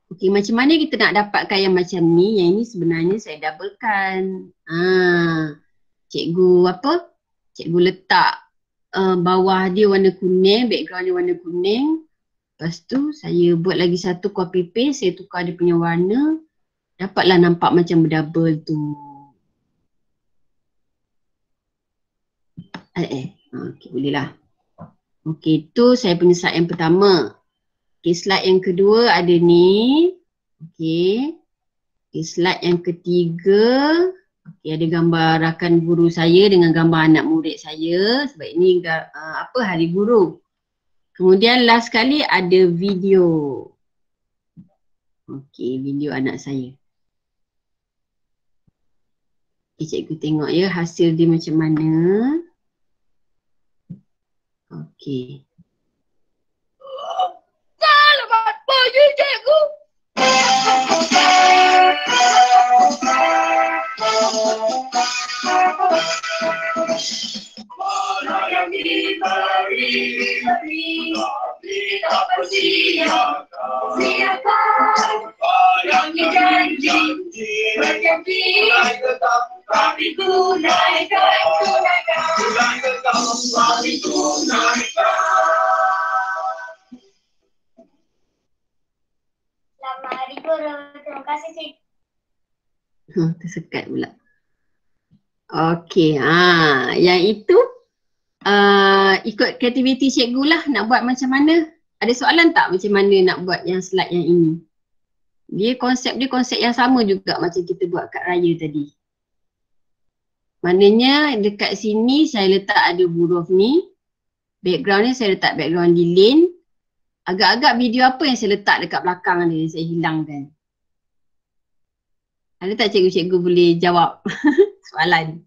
Okey, macam mana kita nak dapatkan yang macam ni? Yang ini sebenarnya saya doublekan. Cikgu apa? Cikgu letak bawah dia warna kuning, background dia warna kuning. Lepas tu saya buat lagi satu copy paste, saya tukar dia punya warna. Dapatlah nampak macam berdouble tu. Okey, boleh lah. Okey, tu saya punya slide yang pertama. Okey, slide yang kedua ada ni. Okey. Okey, slide yang ketiga. Okey, ada gambar rakan guru saya dengan gambar anak murid saya. Sebab ini hari guru. Kemudian last sekali ada video. Okey, video anak saya. Okay, cikgu tengok ya hasil dia macam mana. Okey. Selamat pagi cikgu. Mana yang diberi, kita persiapkan. Apa yang dijanji, berjanji, kami tunaikan. Kami tunaikan. Selamat hari guru. Terima kasih Cik. Tersekat pula. Okey, yang itu ikut kreativiti cikgu lah nak buat macam mana. Ada soalan tak macam mana nak buat yang slide yang ini? Dia konsep yang sama juga macam kita buat kat raya tadi. Maknanya dekat sini saya letak ada huruf ni. Background ni saya letak background di lane. Agak-agak video apa yang saya letak dekat belakang ni saya hilangkan. Ada tak cikgu-cikgu boleh jawab soalan?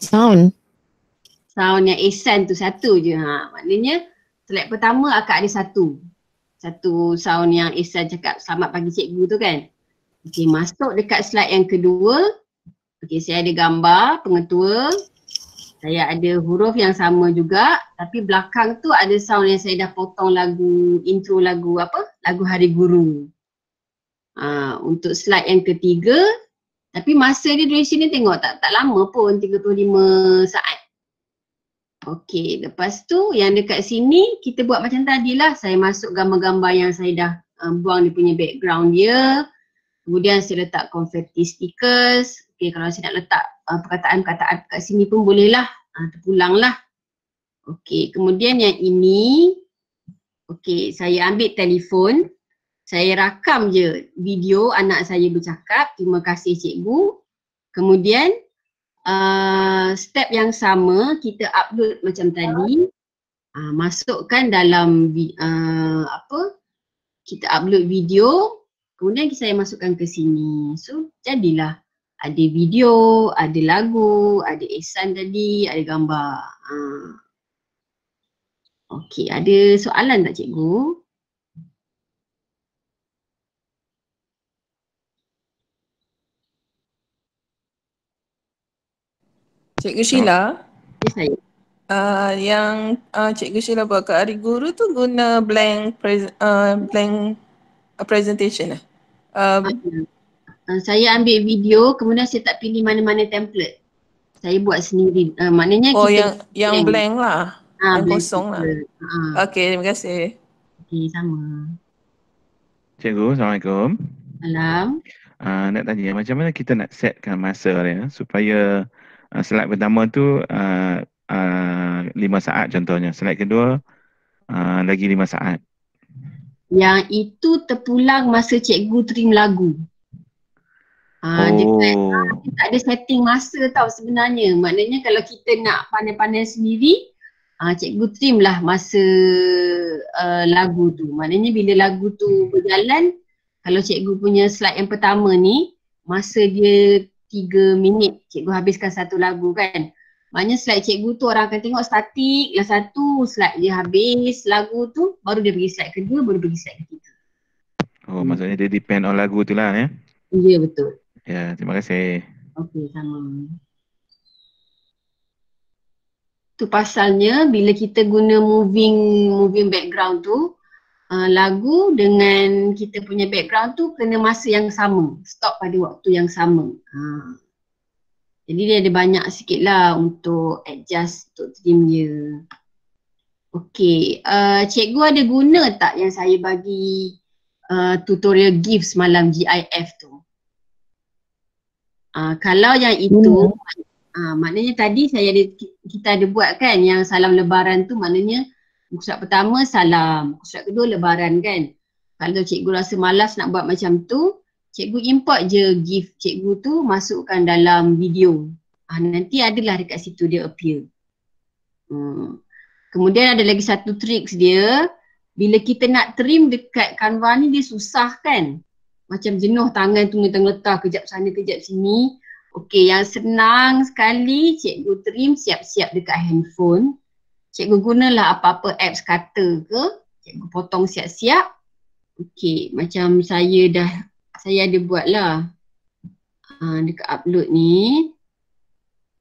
Sound. Sound yang Ehsan tu satu je. Maknanya slide pertama akan ada satu. Satu sound yang Ehsan cakap selamat pagi cikgu tu kan. Okey, masuk dekat slide yang kedua. Okey, saya ada gambar pengetua. Saya ada huruf yang sama juga. Tapi belakang tu ada sound yang saya dah potong lagu, intro lagu apa? Lagu Hari Guru. Untuk slide yang ketiga. Tapi masa dia dari sini tengok tak lama pun, 35 saat. Okey, lepas tu yang dekat sini kita buat macam tadi lah. Saya masuk gambar-gambar yang saya dah buang dia punya background dia. Kemudian saya letak confetti stickers. Okey, kalau saya nak letak perkataan-perkataan kat sini pun boleh lah. Terpulang lah. Okey, kemudian yang ini. Okey, saya ambil telefon. Saya rakam je video anak saya bercakap. Terima kasih cikgu. Kemudian step yang sama kita upload macam tadi. Masukkan dalam kita upload video. Kemudian saya masukkan ke sini. So jadilah ada video, ada lagu, ada Ehsan tadi, ada gambar. Okey, ada soalan tak cikgu? Cikgu Sheila, saya. Yang Cikgu Sheila buat kat Hari Guru tu guna blank presentation lah. Saya ambil video, kemudian saya tak pilih mana-mana template. Saya buat sendiri. Maknanya kita yang blank lah. Yang blank kosong lah. Okey, terima kasih. Okey, sama. Cikgu, Assalamualaikum. Salam. Nak tanya macam mana kita nak setkan masa dia supaya slide pertama tu 5 saat contohnya. Slide kedua lagi 5 saat. Yang itu terpulang masa cikgu trim lagu. Dia tak ada setting masa tau sebenarnya. Maknanya kalau kita nak pandai-pandai sendiri, cikgu trim lah masa lagu tu. Maknanya bila lagu tu berjalan, kalau cikgu punya slide yang pertama ni, masa dia 3 minit cikgu habiskan satu lagu kan. Maknanya slide cikgu tu orang akan tengok statik lah satu, slide dia habis lagu tu, baru dia pergi slide kedua, baru pergi slide ketiga. Oh, maksudnya dia depend on lagu tu lah ya? Ya, betul. Ya, terima kasih. Okey, sama. Tu pasalnya bila kita guna moving background tu, lagu dengan kita punya background tu kena masa yang sama, stop pada waktu yang sama. Jadi dia ada banyak sikit lah untuk adjust, untuk trim dia. Okey, cikgu ada guna tak yang saya bagi tutorial GIF semalam, GIF tu? Kalau yang itu, maknanya tadi kita ada buat kan yang salam lebaran tu, maknanya muka surat pertama salam, muka surat kedua lebaran kan. Kalau cikgu rasa malas nak buat macam tu, cikgu import je GIF cikgu tu, masukkan dalam video. Nanti adalah dekat situ dia appear. Kemudian ada lagi satu tricks dia, bila kita nak trim dekat Canva ni dia susah kan. Macam jenuh tangan tu ngetang-ngetang kejap sana kejap sini. Okey, yang senang sekali cikgu trim siap-siap dekat handphone. Cikgu gunalah apa-apa apps cutter ke, cikgu potong siap-siap. Okey, macam saya ada buat lah dekat upload ni.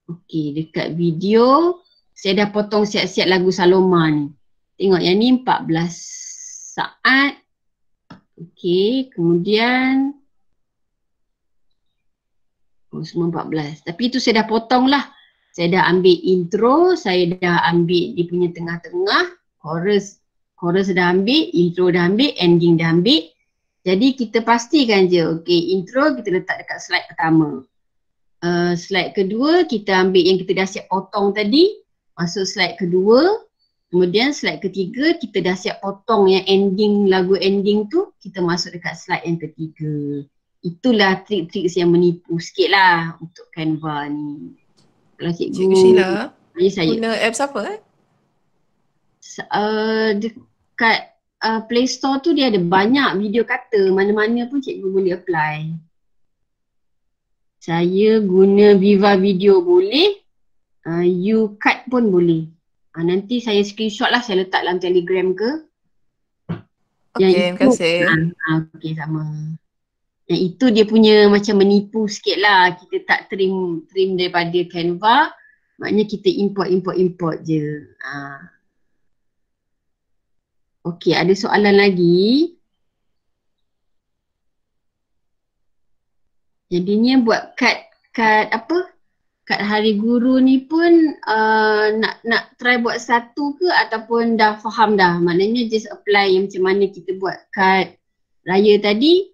Okey, dekat video saya dah potong siap-siap lagu Saloma ni. Tengok yang ni 14 saat. Okey, kemudian semua 14. Tapi itu saya dah potong lah. Saya dah ambil intro, saya dah ambil dia punya tengah-tengah, chorus dah ambil, intro dah ambil, ending dah ambil. Jadi kita pastikan je, okey, intro kita letak dekat slide pertama. Slide kedua kita ambil yang kita dah siap potong tadi, masuk slide kedua. Kemudian slide ketiga kita dah siap potong yang ending, lagu ending tu kita masuk dekat slide yang ketiga. Itulah trik-trik yang menipu sikit lah untuk Canva ni. Kalau Cikgu Sheila, saya guna apps apa dekat Play Store tu dia ada banyak video kata, mana-mana pun cikgu boleh apply. Saya guna Viva Video boleh, UCut pun boleh. Nanti saya screenshot lah, saya letak dalam Telegram ke. Okey, terima kasih. Okey, sama. Yang itu dia punya macam menipu sikit lah. Kita tak trim daripada Canva, maknanya kita import je. Okey, ada soalan lagi. Jadinya buat kad apa? Kad Hari Guru ni pun nak try buat satu ke ataupun dah faham dah? Maknanya just apply yang macam mana kita buat kad raya tadi.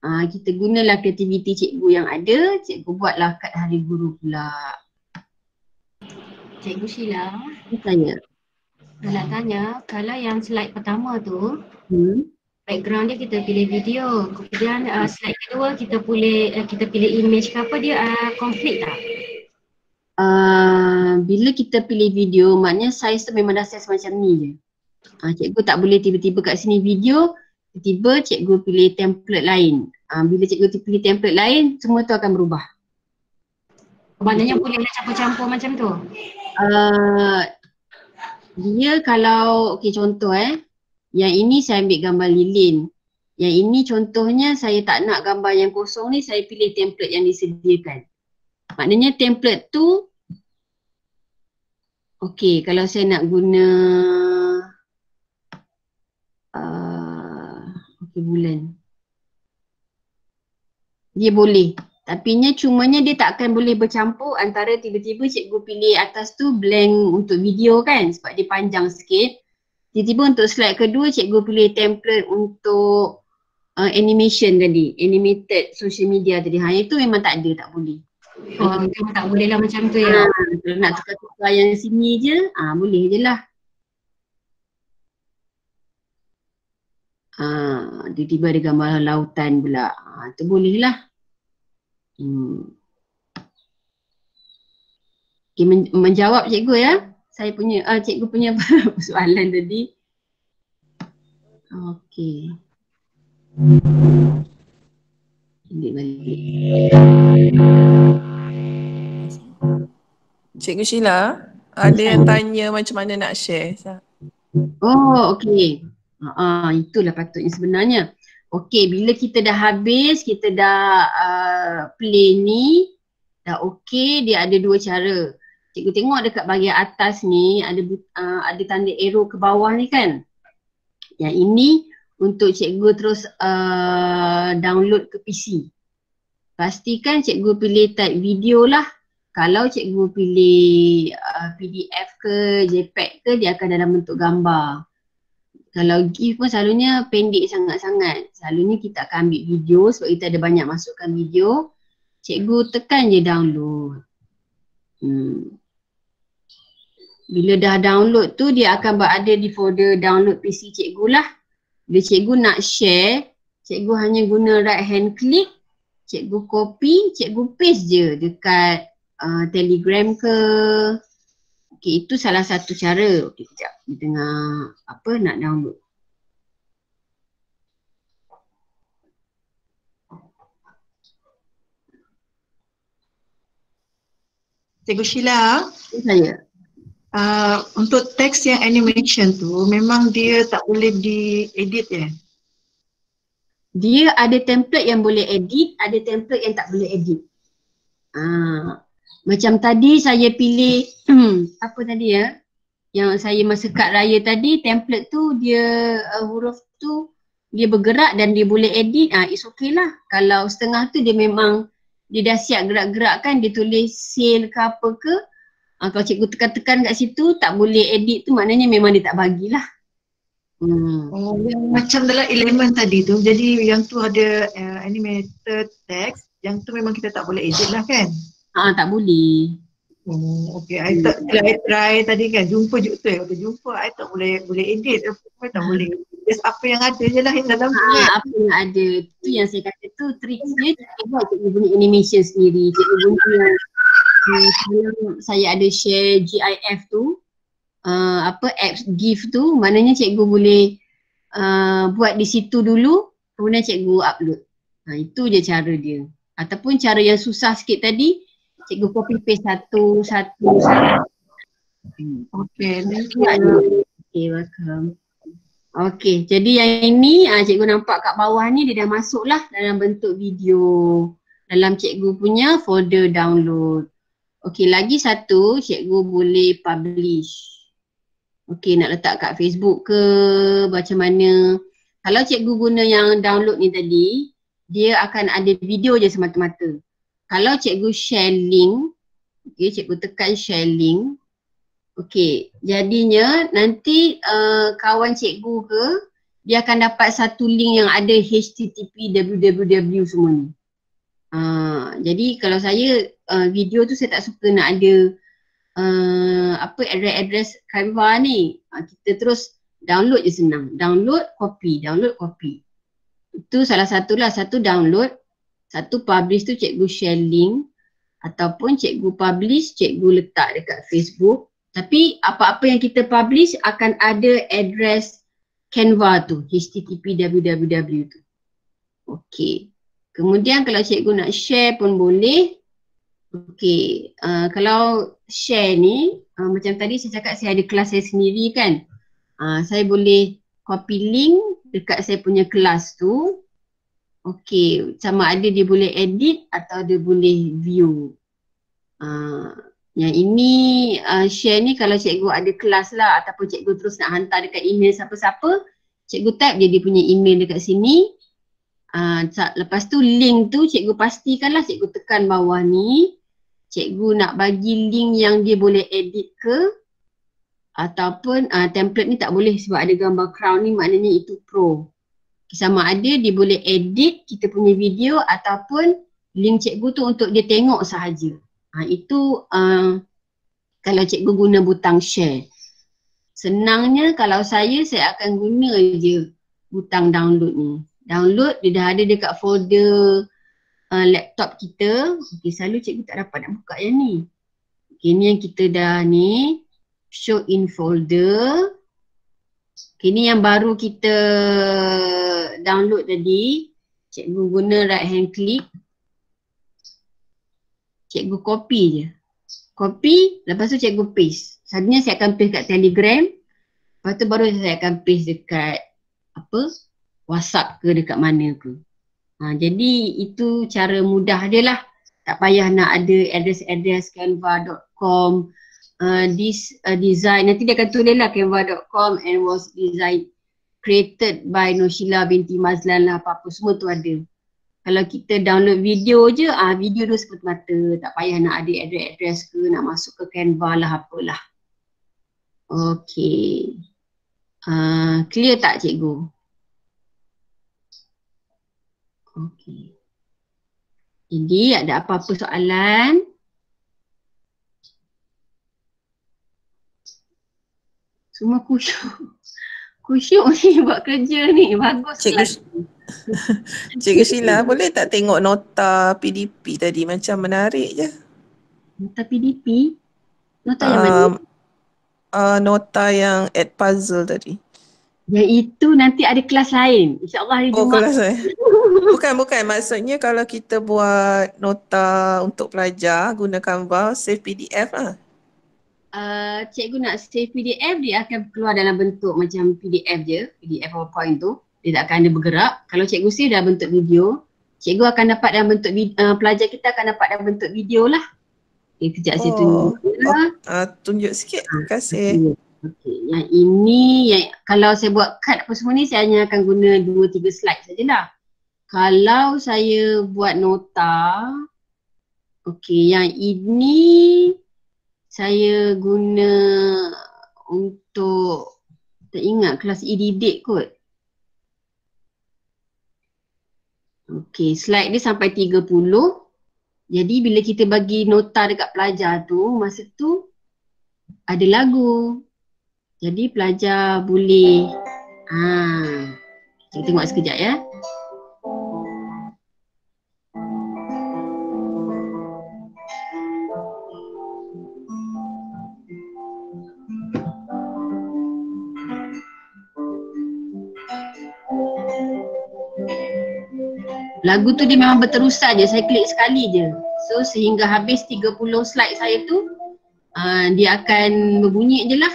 Kita gunalah kreativiti cikgu yang ada, cikgu buatlah kad Hari Guru pula. Cikgu Sheila, Tanya. nak tanya, kalau yang slide pertama tu, background dia kita pilih video, kemudian slide kedua kita pilih image ke apa, dia konflik tak? Bila kita pilih video, maknanya size tu memang dah size macam ni je. Cikgu tak boleh tiba-tiba kat sini video, tiba-tiba cikgu pilih template lain. Bila cikgu pilih template lain, semua tu akan berubah. Maknanya bolehlah campur-campur macam tu? Dia kalau, okey contoh yang ini saya ambil gambar lilin. Yang ini contohnya saya tak nak gambar yang kosong ni, saya pilih template yang disediakan. Maknanya template tu, okey kalau saya nak guna bulan. Dia boleh. Tapinya cumanya dia tak akan boleh bercampur antara tiba-tiba cikgu pilih atas tu blank untuk video kan sebab dia panjang sikit. Tiba-tiba untuk slide kedua cikgu pilih template untuk animation tadi, animated social media tadi. Itu memang tak ada, tak boleh. Memang tak boleh lah macam tu ya. Kalau nak tukar-tukar yang sini je, boleh je lah. Tiba-tiba ada gambar lautan pula. Tu boleh lah. Okay, menjawab cikgu ya. Saya punya, cikgu punya soalan tadi. Okey. Balik. Cikgu Sheila, ada yang tanya macam mana nak share. Oh, okey. Itulah patutnya sebenarnya. Okey, bila kita dah habis, kita dah play ni, dah okey, dia ada dua cara. Cikgu tengok dekat bahagian atas ni, ada tanda arrow ke bawah ni kan. Yang ini untuk cikgu terus download ke PC. Pastikan cikgu pilih type video lah. Kalau cikgu pilih PDF ke JPEG ke, dia akan dalam bentuk gambar. Kalau GIF pun selalunya pendek sangat-sangat. Selalunya kita akan ambil video sebab kita ada banyak masukkan video. Cikgu tekan je download. Bila dah download tu dia akan berada di folder download PC cikgu lah. Bila cikgu nak share, cikgu hanya guna right hand click, cikgu copy, cikgu paste je dekat Telegram ke. Okey, itu salah satu cara. Okey, kejap. Di tengah nak download. Cikgu Sheila. Saya. Untuk teks yang animation tu memang dia tak boleh diedit ya? Dia ada template yang boleh edit, ada template yang tak boleh edit. Macam tadi saya pilih apa tadi ya? Yang saya masa kad raya tadi, template tu dia huruf tu dia bergerak dan dia boleh edit, it's okay lah. Kalau setengah tu dia memang dia dah siap gerak-gerak kan, dia tulis sale ke apa ke. Kalau cikgu tekan-tekan kat situ tak boleh edit tu maknanya memang dia tak bagilah. Oh, yang macam dalam elemen tadi tu, jadi yang tu ada animated text, yang tu memang kita tak boleh edit lah kan? Tak boleh. Oh, okay. I tak try tadi kan jumpa je betul. Waktu jumpa I tak boleh edit. I tak boleh. Just apa yang ada je lah yang dalam tu. Apa yang ada. Tu yang saya kata tu tricksnya cikgu buat cikgu punya animation sendiri. Cikgu guna kalau saya ada share GIF tu apps GIF tu, maknanya cikgu boleh buat di situ dulu kemudian cikgu upload. Itu je cara dia. Ataupun cara yang susah sikit tadi, cikgu copy paste satu. Okay, thank you. Okay, welcome. Okay, jadi yang ini cikgu nampak kat bawah ni dia dah masuk lah dalam bentuk video dalam cikgu punya folder download. Okay, lagi satu cikgu boleh publish. Okay, nak letak kat Facebook ke macam mana. Kalau cikgu guna yang download ni tadi, dia akan ada video je semata-mata. Kalau cikgu share link, okay, cikgu tekan share link. Okay, jadinya nanti kawan cikgu ke, dia akan dapat satu link yang ada HTTP, www semua ni. Jadi kalau saya video tu saya tak suka nak ada address Canva ni. Kita terus download je senang. Download, copy. Itu salah satulah. Satu download, satu publish tu cikgu share link ataupun cikgu publish, cikgu letak dekat Facebook. Tapi apa-apa yang kita publish akan ada address Canva tu, HTTP www tu. Okay. Kemudian kalau cikgu nak share pun boleh. Okay, kalau share ni macam tadi saya cakap saya ada kelas saya sendiri kan. Saya boleh copy link dekat saya punya kelas tu. Okay, sama ada dia boleh edit atau dia boleh view. Yang ini share ni kalau cikgu ada kelas lah ataupun cikgu terus nak hantar dekat email siapa-siapa, cikgu type je dia punya email dekat sini. Lepas tu link tu cikgu pastikanlah cikgu tekan bawah ni. Cikgu nak bagi link yang dia boleh edit ke ataupun template ni tak boleh sebab ada gambar crown ni, maknanya itu pro. Sama ada dia boleh edit kita punya video ataupun link cikgu tu untuk dia tengok sahaja. Itu kalau cikgu guna butang share. Senangnya kalau saya akan guna je butang download ni. Download dia dah ada dekat folder laptop kita. Okay, selalu cikgu tak dapat nak buka yang ni. Okay, ni yang kita dah ni show in folder. Okay, ni yang baru kita download tadi. Cikgu guna right hand click. Cikgu copy je. Copy, lepas tu cikgu paste. Selalunya saya akan paste kat Telegram. Lepas tu baru saya akan paste dekat WhatsApp ke dekat mana ke. Jadi itu cara mudah dia lah. Tak payah nak ada address canva.com this design. Nanti dia akan tulis lah canva.com and was designed created by Noshila binti Mazlan lah, apa-apa semua tu ada. Kalau kita download video je, video tu semata-mata. Tak payah nak ada address ke, nak masuk ke Canva lah apalah. Okay. Clear tak cikgu? Okay. Jadi ada apa-apa soalan? Semua kusyuk. Kusyuk ni buat kerja ni. Bagus lah. Cikgu Sheila, boleh tak tengok nota PDP tadi? Macam menarik je. Nota PDP? Nota yang mana? Nota yang add puzzle tadi. Yang itu nanti ada kelas lain. InsyaAllah hari Jumaat. Kelas lain. Bukan. Maksudnya kalau kita buat nota untuk pelajar guna Canva, save PDF lah. Cikgu nak save PDF, dia akan keluar dalam bentuk macam PDF je. PDF PowerPoint tu. Dia tak akan ada bergerak. Kalau cikgu save dalam bentuk video, cikgu akan dapat dalam bentuk pelajar kita akan dapat dalam bentuk video lah. Kejap saya tunjuk. Tunjuk sikit. Terima kasih. Okay. Yang ini, kalau saya buat cut apa semua ni, saya hanya akan guna 2-3 slide sajalah. Kalau saya buat nota, okay, yang ini saya guna untuk, tak ingat kelas e-didik kot. Okay, slide dia sampai 30. Jadi bila kita bagi nota dekat pelajar tu, masa tu ada lagu. Jadi pelajar boleh kita tengok sekejap ya. Lagu tu dia memang berterusan je, saya klik sekali je. So sehingga habis 30 slide saya tu dia akan berbunyi je lah.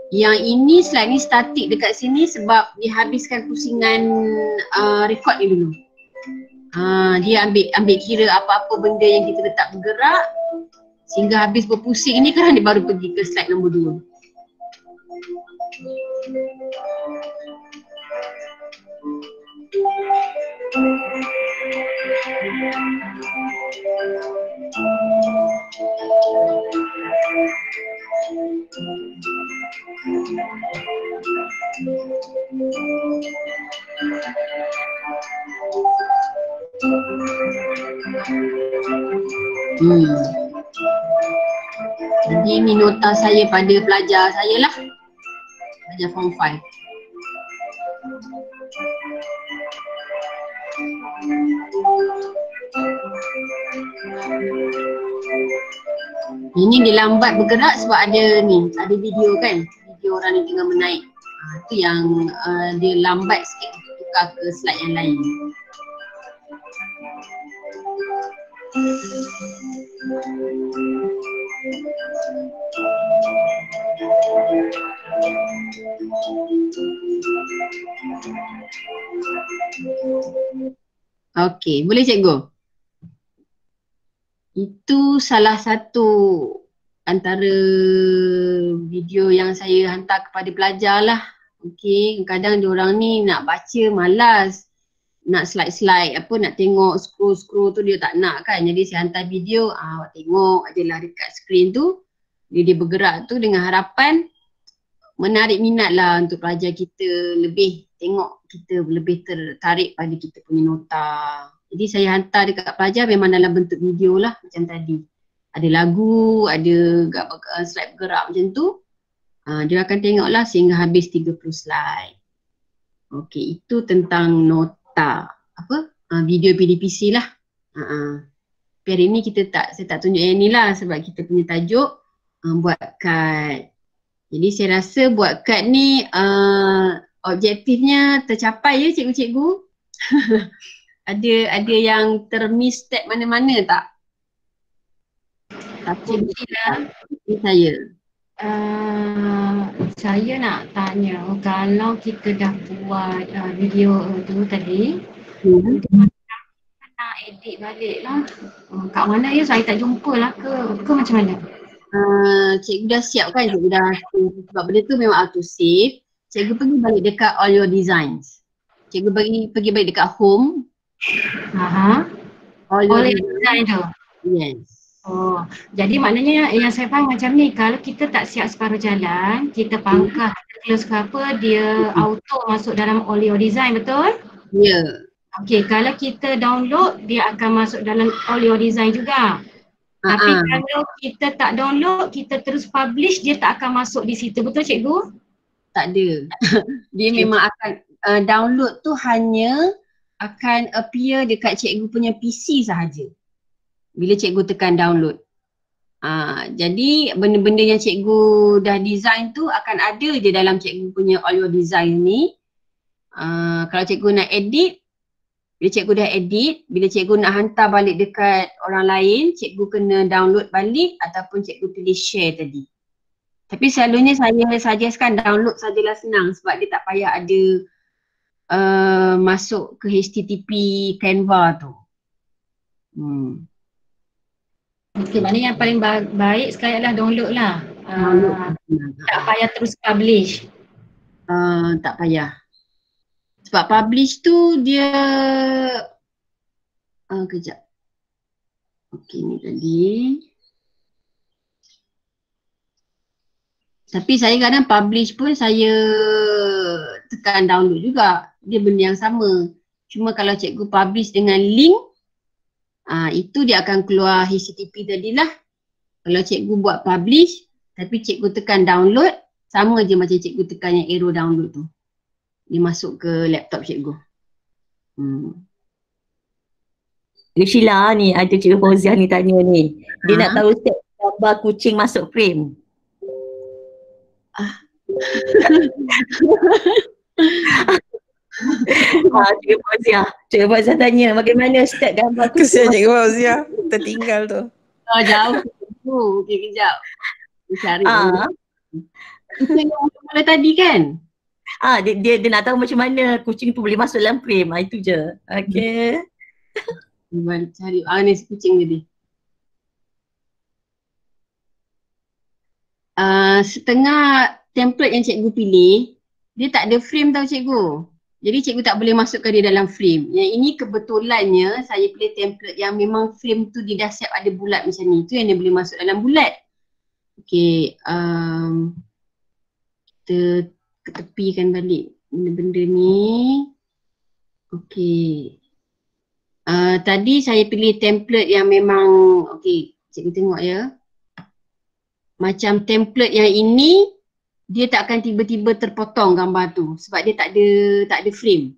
Yang ini slide ni statik dekat sini sebab dihabiskan pusingan record ni dulu. Dia ambil kira apa-apa benda yang kita letak bergerak sehingga habis berpusing ni kan dia baru pergi ke slide nombor 2. Jadi ini nota saya pada pelajar saya lah, pelajar form 5. Ini dia lambat bergerak sebab ada ni, ada video kan, video orang ni tengah menaik. Itu yang dia lambat sikit tukar ke slide yang lain. Okey, boleh cikgu? Itu salah satu antara video yang saya hantar kepada pelajar lah. Okey, kadang diorang ni nak baca malas, nak slide-slide apa, nak tengok scroll-scroll tu dia tak nak kan. Jadi saya hantar video, tengok ajalah dekat skrin tu. Dia bergerak tu dengan harapan menarik minat lah untuk pelajar kita lebih tengok, kita lebih tertarik pada kita punya nota. Jadi saya hantar dekat pelajar memang dalam bentuk video lah macam tadi. Ada lagu, ada slide bergerak macam tu. Dia akan tengok lah sehingga habis 30 slide. Okey, itu tentang nota. Video PDPC lah. Hari ni saya tak tunjuk yang ni lah sebab kita punya tajuk buat kad. Jadi saya rasa buat kad ni objektifnya tercapai ya cikgu-cikgu. Ada yang termiss step mana-mana tak? Tapi saya. Saya nak tanya, kalau kita dah buat video tu tadi, nak edit balik lah. Kat mana ya? Saya tak jumpa lah ke macam mana? Cikgu dah siap kan? Cikgu dah, sebab benda tu memang auto save. Cikgu pergi balik dekat all your designs. Cikgu pergi balik dekat home. All your design tu? Yes. Oh, jadi maknanya yang saya faham macam ni, kalau kita tak siap separuh jalan, kita pangkah, kita close ke apa, dia auto masuk dalam all your design, betul? Ya. Yeah. Okey, kalau kita download, dia akan masuk dalam all your design juga. Tapi kalau kita tak download, kita terus publish, dia tak akan masuk di situ, betul cikgu? Tak ada. Dia memang akan download tu hanya akan appear dekat cikgu punya PC sahaja bila cikgu tekan download. Jadi benda-benda yang cikgu dah design tu akan ada je dalam cikgu punya all your design ni. Kalau cikgu nak edit, bila cikgu dah edit, bila cikgu nak hantar balik dekat orang lain, cikgu kena download balik ataupun cikgu tulis share tadi. Tapi selalunya saya suggestkan download sajalah, senang sebab dia tak payah ada masuk ke HTTP Canva tu. Okey, maknanya yang paling baik sekali adalah download lah. Tak payah terus publish. Tak payah. Sebab publish tu dia kejap. Okey, ni tadi. Tapi saya kadang publish pun saya tekan download juga. Dia benda yang sama. Cuma kalau cikgu publish dengan link, Itu dia akan keluar HTTP tadilah. Kalau cikgu buat publish tapi cikgu tekan download, sama je macam cikgu tekan yang arrow download tu. Dia masuk ke laptop cikgu. Sheila ni, ada Cikgu Fauziah ni tanya ni. Dia nak tahu step gambar kucing masuk frame. Cikgu Fauziah tanya bagaimana step gambar kucing. Kesian Cikgu Fauziah, tertinggal tu. Jauh. Okey, kejap. Cari kucing yang mula tadi kan? Dia nak tahu macam mana kucing tu boleh masuk dalam frame. Itu je. Okey. Cari ni kucing tadi. Setengah template yang cikgu pilih, dia tak ada frame tau cikgu. Jadi cikgu tak boleh masukkan dia dalam frame. Yang ini kebetulannya saya pilih template yang memang frame tu dia dah siap ada bulat macam ni. Itu yang dia boleh masuk dalam bulat. Okey, kita ketepikan balik benda-benda ni. Okey. Tadi saya pilih template yang memang, okey, cikgu tengok ya. Macam template yang ini, dia tak akan tiba-tiba terpotong gambar tu sebab dia tak ada frame.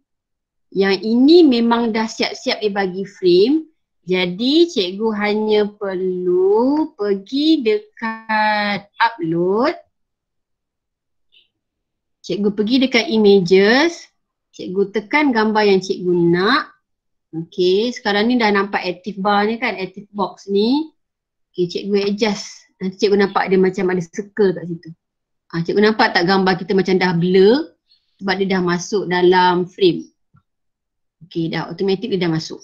Yang ini memang dah siap-siap dia bagi frame. Jadi cikgu hanya perlu pergi dekat upload. Cikgu pergi dekat images. Cikgu tekan gambar yang cikgu nak. Okey, sekarang ni dah nampak active bar ni kan, active box ni. Okey, cikgu adjust. Nanti cikgu nampak dia macam ada circle kat situ. Cikgu nampak tak gambar kita macam dah blur sebab dia dah masuk dalam frame. Okey, dah automatic dia dah masuk.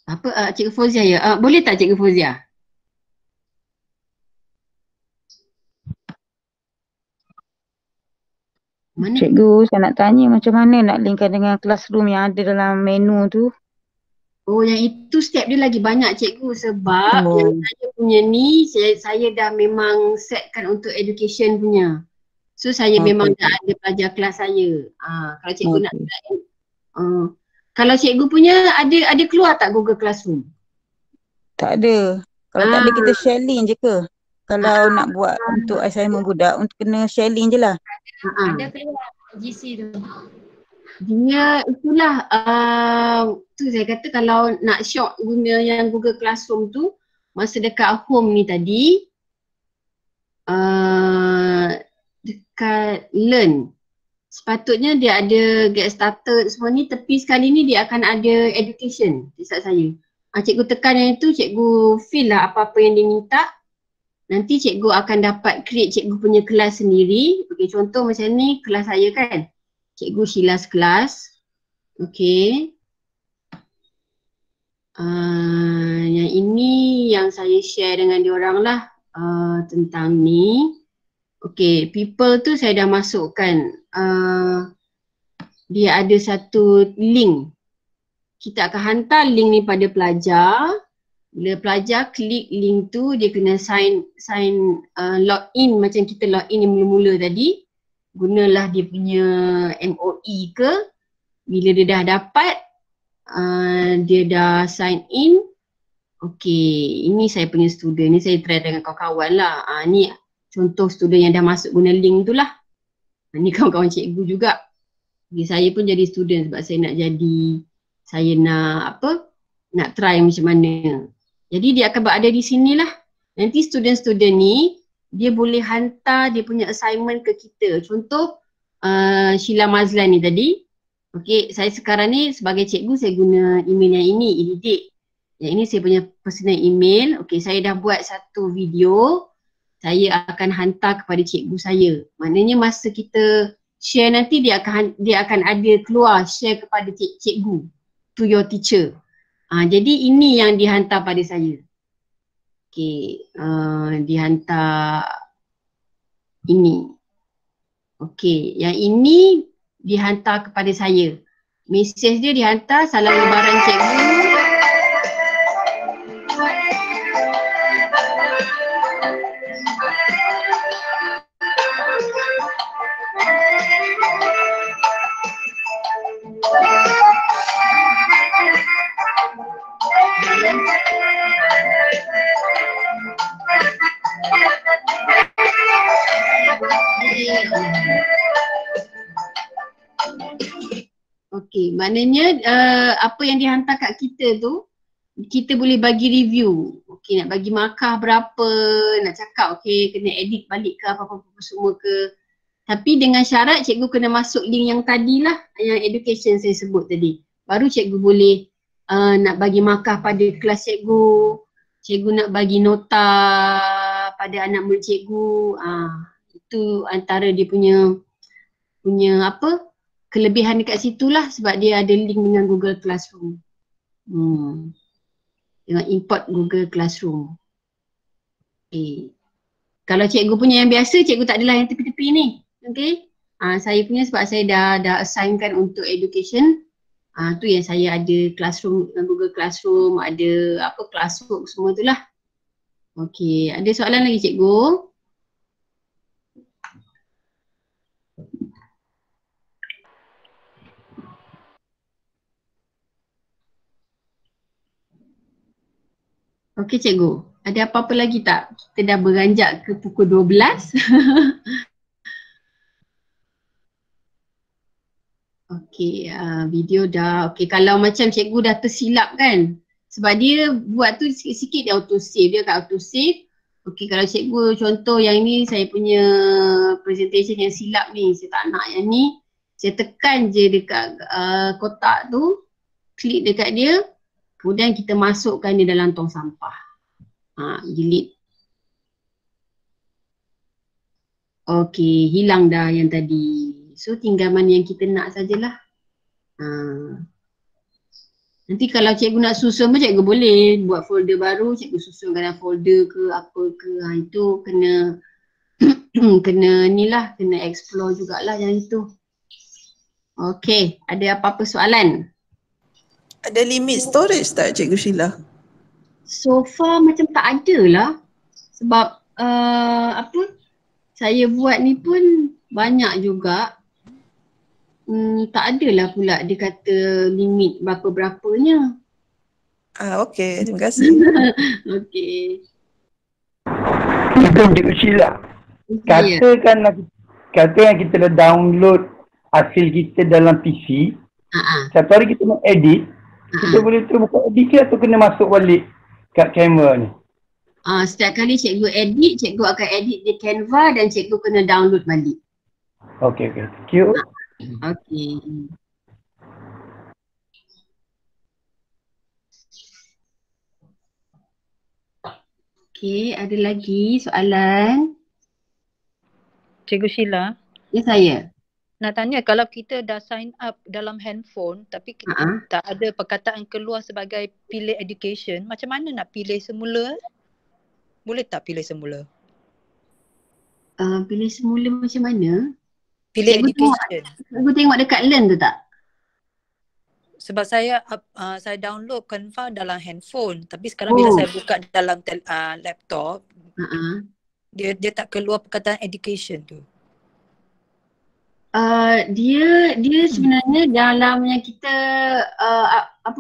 Apa Cikgu Fauziah ya? Boleh tak Cikgu Fauziah? Mana? Cikgu, saya nak tanya macam mana nak linkkan dengan classroom yang ada dalam menu tu? Oh, yang itu step dia lagi banyak cikgu sebab yang saya punya ni saya dah memang setkan untuk education punya. So saya memang dah ada pelajar kelas saya. Kalau cikgu nak kalau cikgu punya ada keluar tak Google Classroom? Tak ada. Kalau tak ada kita share link je ke? Kalau nak buat untuk assignment budak, untuk kena share link je lah. Ada keluar GC tu. Dia itulah tu saya kata kalau nak short guna yang Google Classroom tu masa dekat home ni tadi dekat learn sepatutnya dia ada get started semua ni, tapi sekali ni dia akan ada education dekat saya. Cikgu tekan yang itu, cikgu fill lah apa-apa yang dia minta. Nanti cikgu akan dapat create cikgu punya kelas sendiri. Okey, contoh macam ni kelas saya kan. Cikgu Sheila's kelas. Okey. Yang ini yang saya share dengan diorang lah tentang ni. Okey, people tu saya dah masukkan. Dia ada satu link. Kita akan hantar link ni pada pelajar. Bila pelajar klik link tu, dia kena sign login macam kita login yang mula-mula tadi. Gunalah dia punya MOE ke. Bila dia dah dapat, dia dah sign in. Okey, ini saya punya student. Ni saya try dengan kawan-kawan lah. Ni contoh student yang dah masuk guna link tu lah. Ni kawan-kawan cikgu juga. Okay, saya pun jadi student sebab saya nak nak try macam mana. Jadi dia akan berada di sini lah. Nanti student-student ni, dia boleh hantar dia punya assignment ke kita. Contoh Sheila Mazlan ni tadi. Okey, saya sekarang ni sebagai cikgu saya guna email yang ini, Edidik. Yang ini saya punya personal email. Okey, saya dah buat satu video. Saya akan hantar kepada cikgu saya. Maknanya masa kita share nanti dia akan ada keluar share kepada cikgu to your teacher. Jadi ini yang dihantar pada saya. Okey, dihantar ini. Okey, yang ini dihantar kepada saya. Mesej dia dihantar, salam lebaran cikgu. Maknanya apa yang dihantar kat kita tu, kita boleh bagi review. Okey, nak bagi markah berapa, nak cakap okey kena edit balik ke apa-apa semua ke. Tapi dengan syarat cikgu kena masuk link yang tadilah, yang education saya sebut tadi. Baru cikgu boleh nak bagi markah pada kelas cikgu, cikgu nak bagi nota pada anak murid cikgu. Itu antara dia punya apa, kelebihan dekat situlah, sebab dia ada link dengan Google Classroom. Dengan import Google Classroom. Kalau cikgu punya yang biasa, cikgu tak adalah yang tepi-tepi ni. Okay. Saya punya sebab saya dah assignkan untuk education. Tu yang saya ada Classroom, Google Classroom, ada apa Classwork semua tu lah. Okay, ada soalan lagi cikgu? Okey cikgu, ada apa-apa lagi tak? Kita dah beranjak ke pukul 12. Okey, video dah. Okey, kalau macam cikgu dah tersilap kan, sebab dia buat tu sikit-sikit dia auto save, dia kat auto save. Okey, kalau cikgu contoh yang ni saya punya presentation yang silap ni, saya tak nak yang ni, saya tekan je dekat kotak tu, klik dekat dia, kemudian kita masukkan dia dalam tong sampah. Delete. Okey, hilang dah yang tadi. So tinggal mana yang kita nak sajalah. Nanti kalau cikgu nak susun pun cikgu boleh buat folder baru, cikgu susunkan dalam folder ke apa ke. Itu kena kena ni lah, kena explore jugalah yang itu. Okey, ada apa-apa soalan? Ada limit storage tak Cikgu Sheila? So far macam tak ada lah. Sebab saya buat ni pun banyak juga. Tak adalah pula dia kata limit berapa-berapanya. Okey, terima kasih. Okey. Itu Cikgu Sheila. Katakan kita dah download hasil kita dalam PC. Satu hari kita nak edit. Kita boleh terus buka edit ke atau kena masuk balik kat kamera ni? Setiap kali cikgu edit, cikgu akan edit di Canva dan cikgu kena download balik. Okey. Thank you. Okey. Okey, ada lagi soalan? Cikgu Sheila. Ya, saya. Nak tanya, kalau kita dah sign up dalam handphone tapi kita tak ada perkataan keluar sebagai pilih education, macam mana nak pilih semula? Boleh tak pilih semula? Pilih semula macam mana? Pilih education. Cikgu tengok dekat Learn tu tak? Sebab saya download Canva dalam handphone, tapi sekarang bila saya buka dalam laptop, dia tak keluar perkataan education tu. Dia sebenarnya dalam yang kita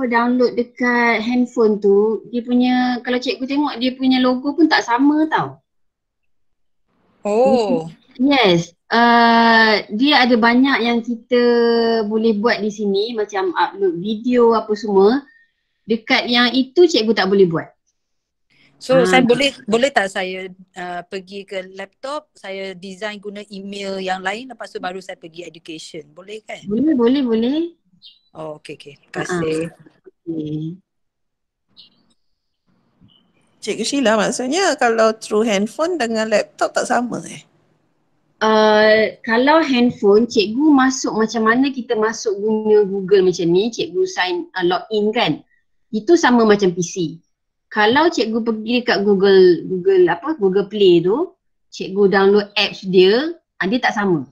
download dekat handphone tu, dia punya, kalau cikgu tengok dia punya logo pun tak sama tau. Yes. Dia ada banyak yang kita boleh buat di sini, macam upload video apa semua. Dekat yang itu cikgu tak boleh buat. So saya boleh tak saya pergi ke laptop, saya design guna email yang lain, lepas tu baru saya pergi education. Boleh kan? Boleh. Okey. Terima kasih. Cikgu Sheila, maksudnya kalau through handphone dengan laptop tak sama kalau handphone, cikgu masuk macam mana kita masuk guna Google macam ni, cikgu sign login kan, itu sama macam PC. Kalau cikgu pergi dekat Google Play tu, cikgu download apps dia tak sama.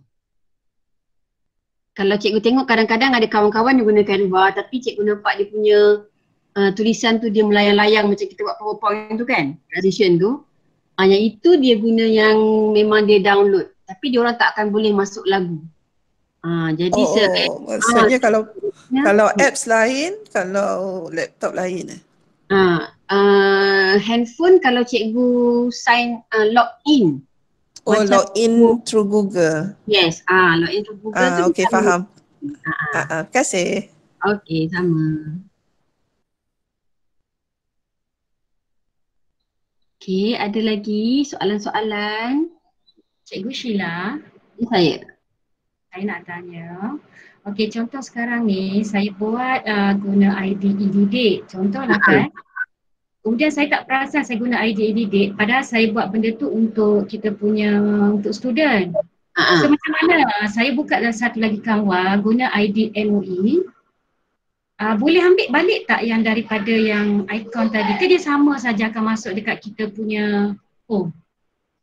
Kalau cikgu tengok kadang-kadang ada kawan-kawan yang guna Canva, tapi cikgu nampak dia punya tulisan tu dia melayang-layang macam kita buat PowerPoint tu kan, presentation tu. Yang itu dia guna yang memang dia download. Tapi dia orang tak akan boleh masuk lagu. Jadi maksudnya kalau apps lain, kalau laptop lain handphone kalau cikgu sign login. Login through Google. Yes, login through Google tu. Okey, faham. Terima kasih. Okey, sama. Okey, ada lagi soalan-soalan? Cikgu Sheila. Saya. Saya nak tanya. Okey, contoh sekarang ni saya buat guna ID e-didik. Contohlah kan. Kemudian saya tak perasan saya guna ID e-didik padahal saya buat benda tu untuk kita punya, untuk student. So macam mana saya buka dalam satu lagi Canva guna ID MOE. Boleh ambil balik tak yang daripada yang ikon tadi? Ke dia sama saja akan masuk dekat kita punya home?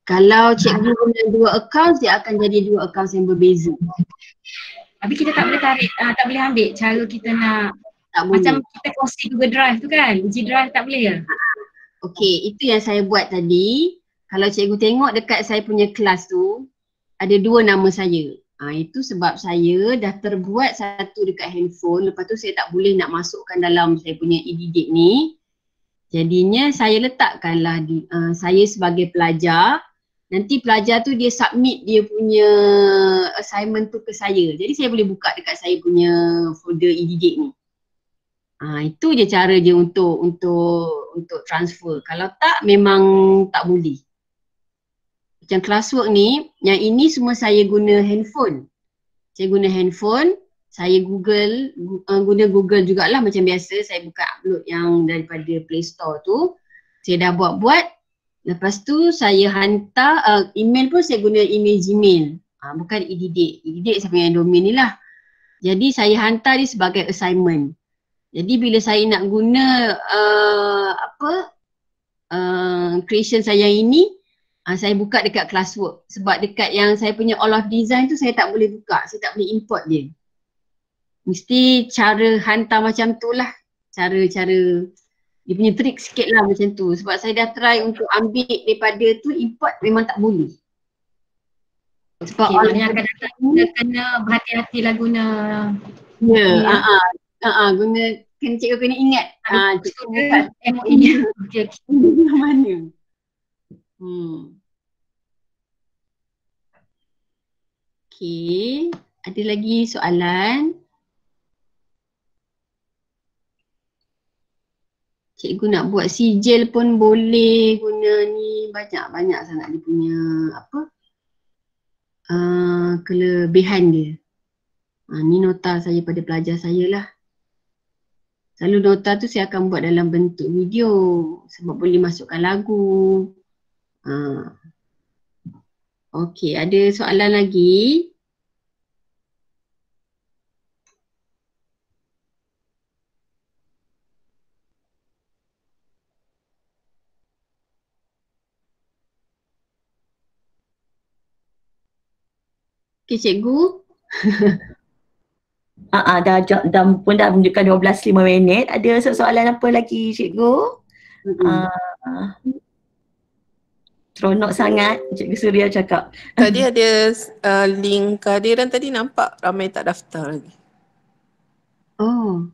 Kalau cikgu guna 2 akaun, dia akan jadi 2 akaun yang berbeza. Tapi kita tak boleh tarik, tak boleh ambil cara kita nak, macam kita kongsi Google Drive tu kan, G Drive tak boleh ya? Okey, itu yang saya buat tadi. Kalau cikgu tengok dekat saya punya kelas tu, ada 2 nama saya. Itu sebab saya dah terbuat satu dekat handphone, lepas tu saya tak boleh nak masukkan dalam saya punya e-didik ni. Jadinya saya letakkanlah saya sebagai pelajar, nanti pelajar tu dia submit dia punya assignment tu ke saya. Jadi saya boleh buka dekat saya punya folder e-didik ni. Itu je cara dia untuk transfer. Kalau tak memang tak boleh. Macam classwork ni, yang ini semua saya guna handphone. Saya guna handphone, saya guna Google jugalah macam biasa. Saya buka upload yang daripada Play Store tu. Saya dah buat-buat. Lepas tu saya hantar, email pun saya guna email Gmail. Bukan e-didik. E-didik saya punya domain ni lah. Jadi saya hantar dia sebagai assignment. Jadi bila saya nak guna creation saya ini, saya buka dekat classwork. Sebab dekat yang saya punya all of design tu saya tak boleh buka. Saya tak boleh import dia. Mesti cara hantar macam tu lah. Cara-cara dia punya trik sikit lah macam tu. Sebab saya dah try untuk ambil daripada tu, import memang tak boleh. Sebab maknanya akan datang kita kena berhati-hatilah guna. Guna, cikgu kena ingat. Cikgu MOE ni. Mana? Okey, ada lagi soalan? Cikgu nak buat sijil pun boleh guna ni, banyak-banyak sangat dia punya kelebihan dia. Ni nota saya pada pelajar saya lah. Selalu nota tu saya akan buat dalam bentuk video sebab boleh masukkan lagu. Okey, ada soalan lagi? Okey, cikgu. Dah pun dah menunjukkan 12.05 minit. Ada soalan apa lagi cikgu? Seronok sangat Cikgu Suria cakap. Tadi ada link kehadiran tadi nampak ramai tak daftar lagi. Oh.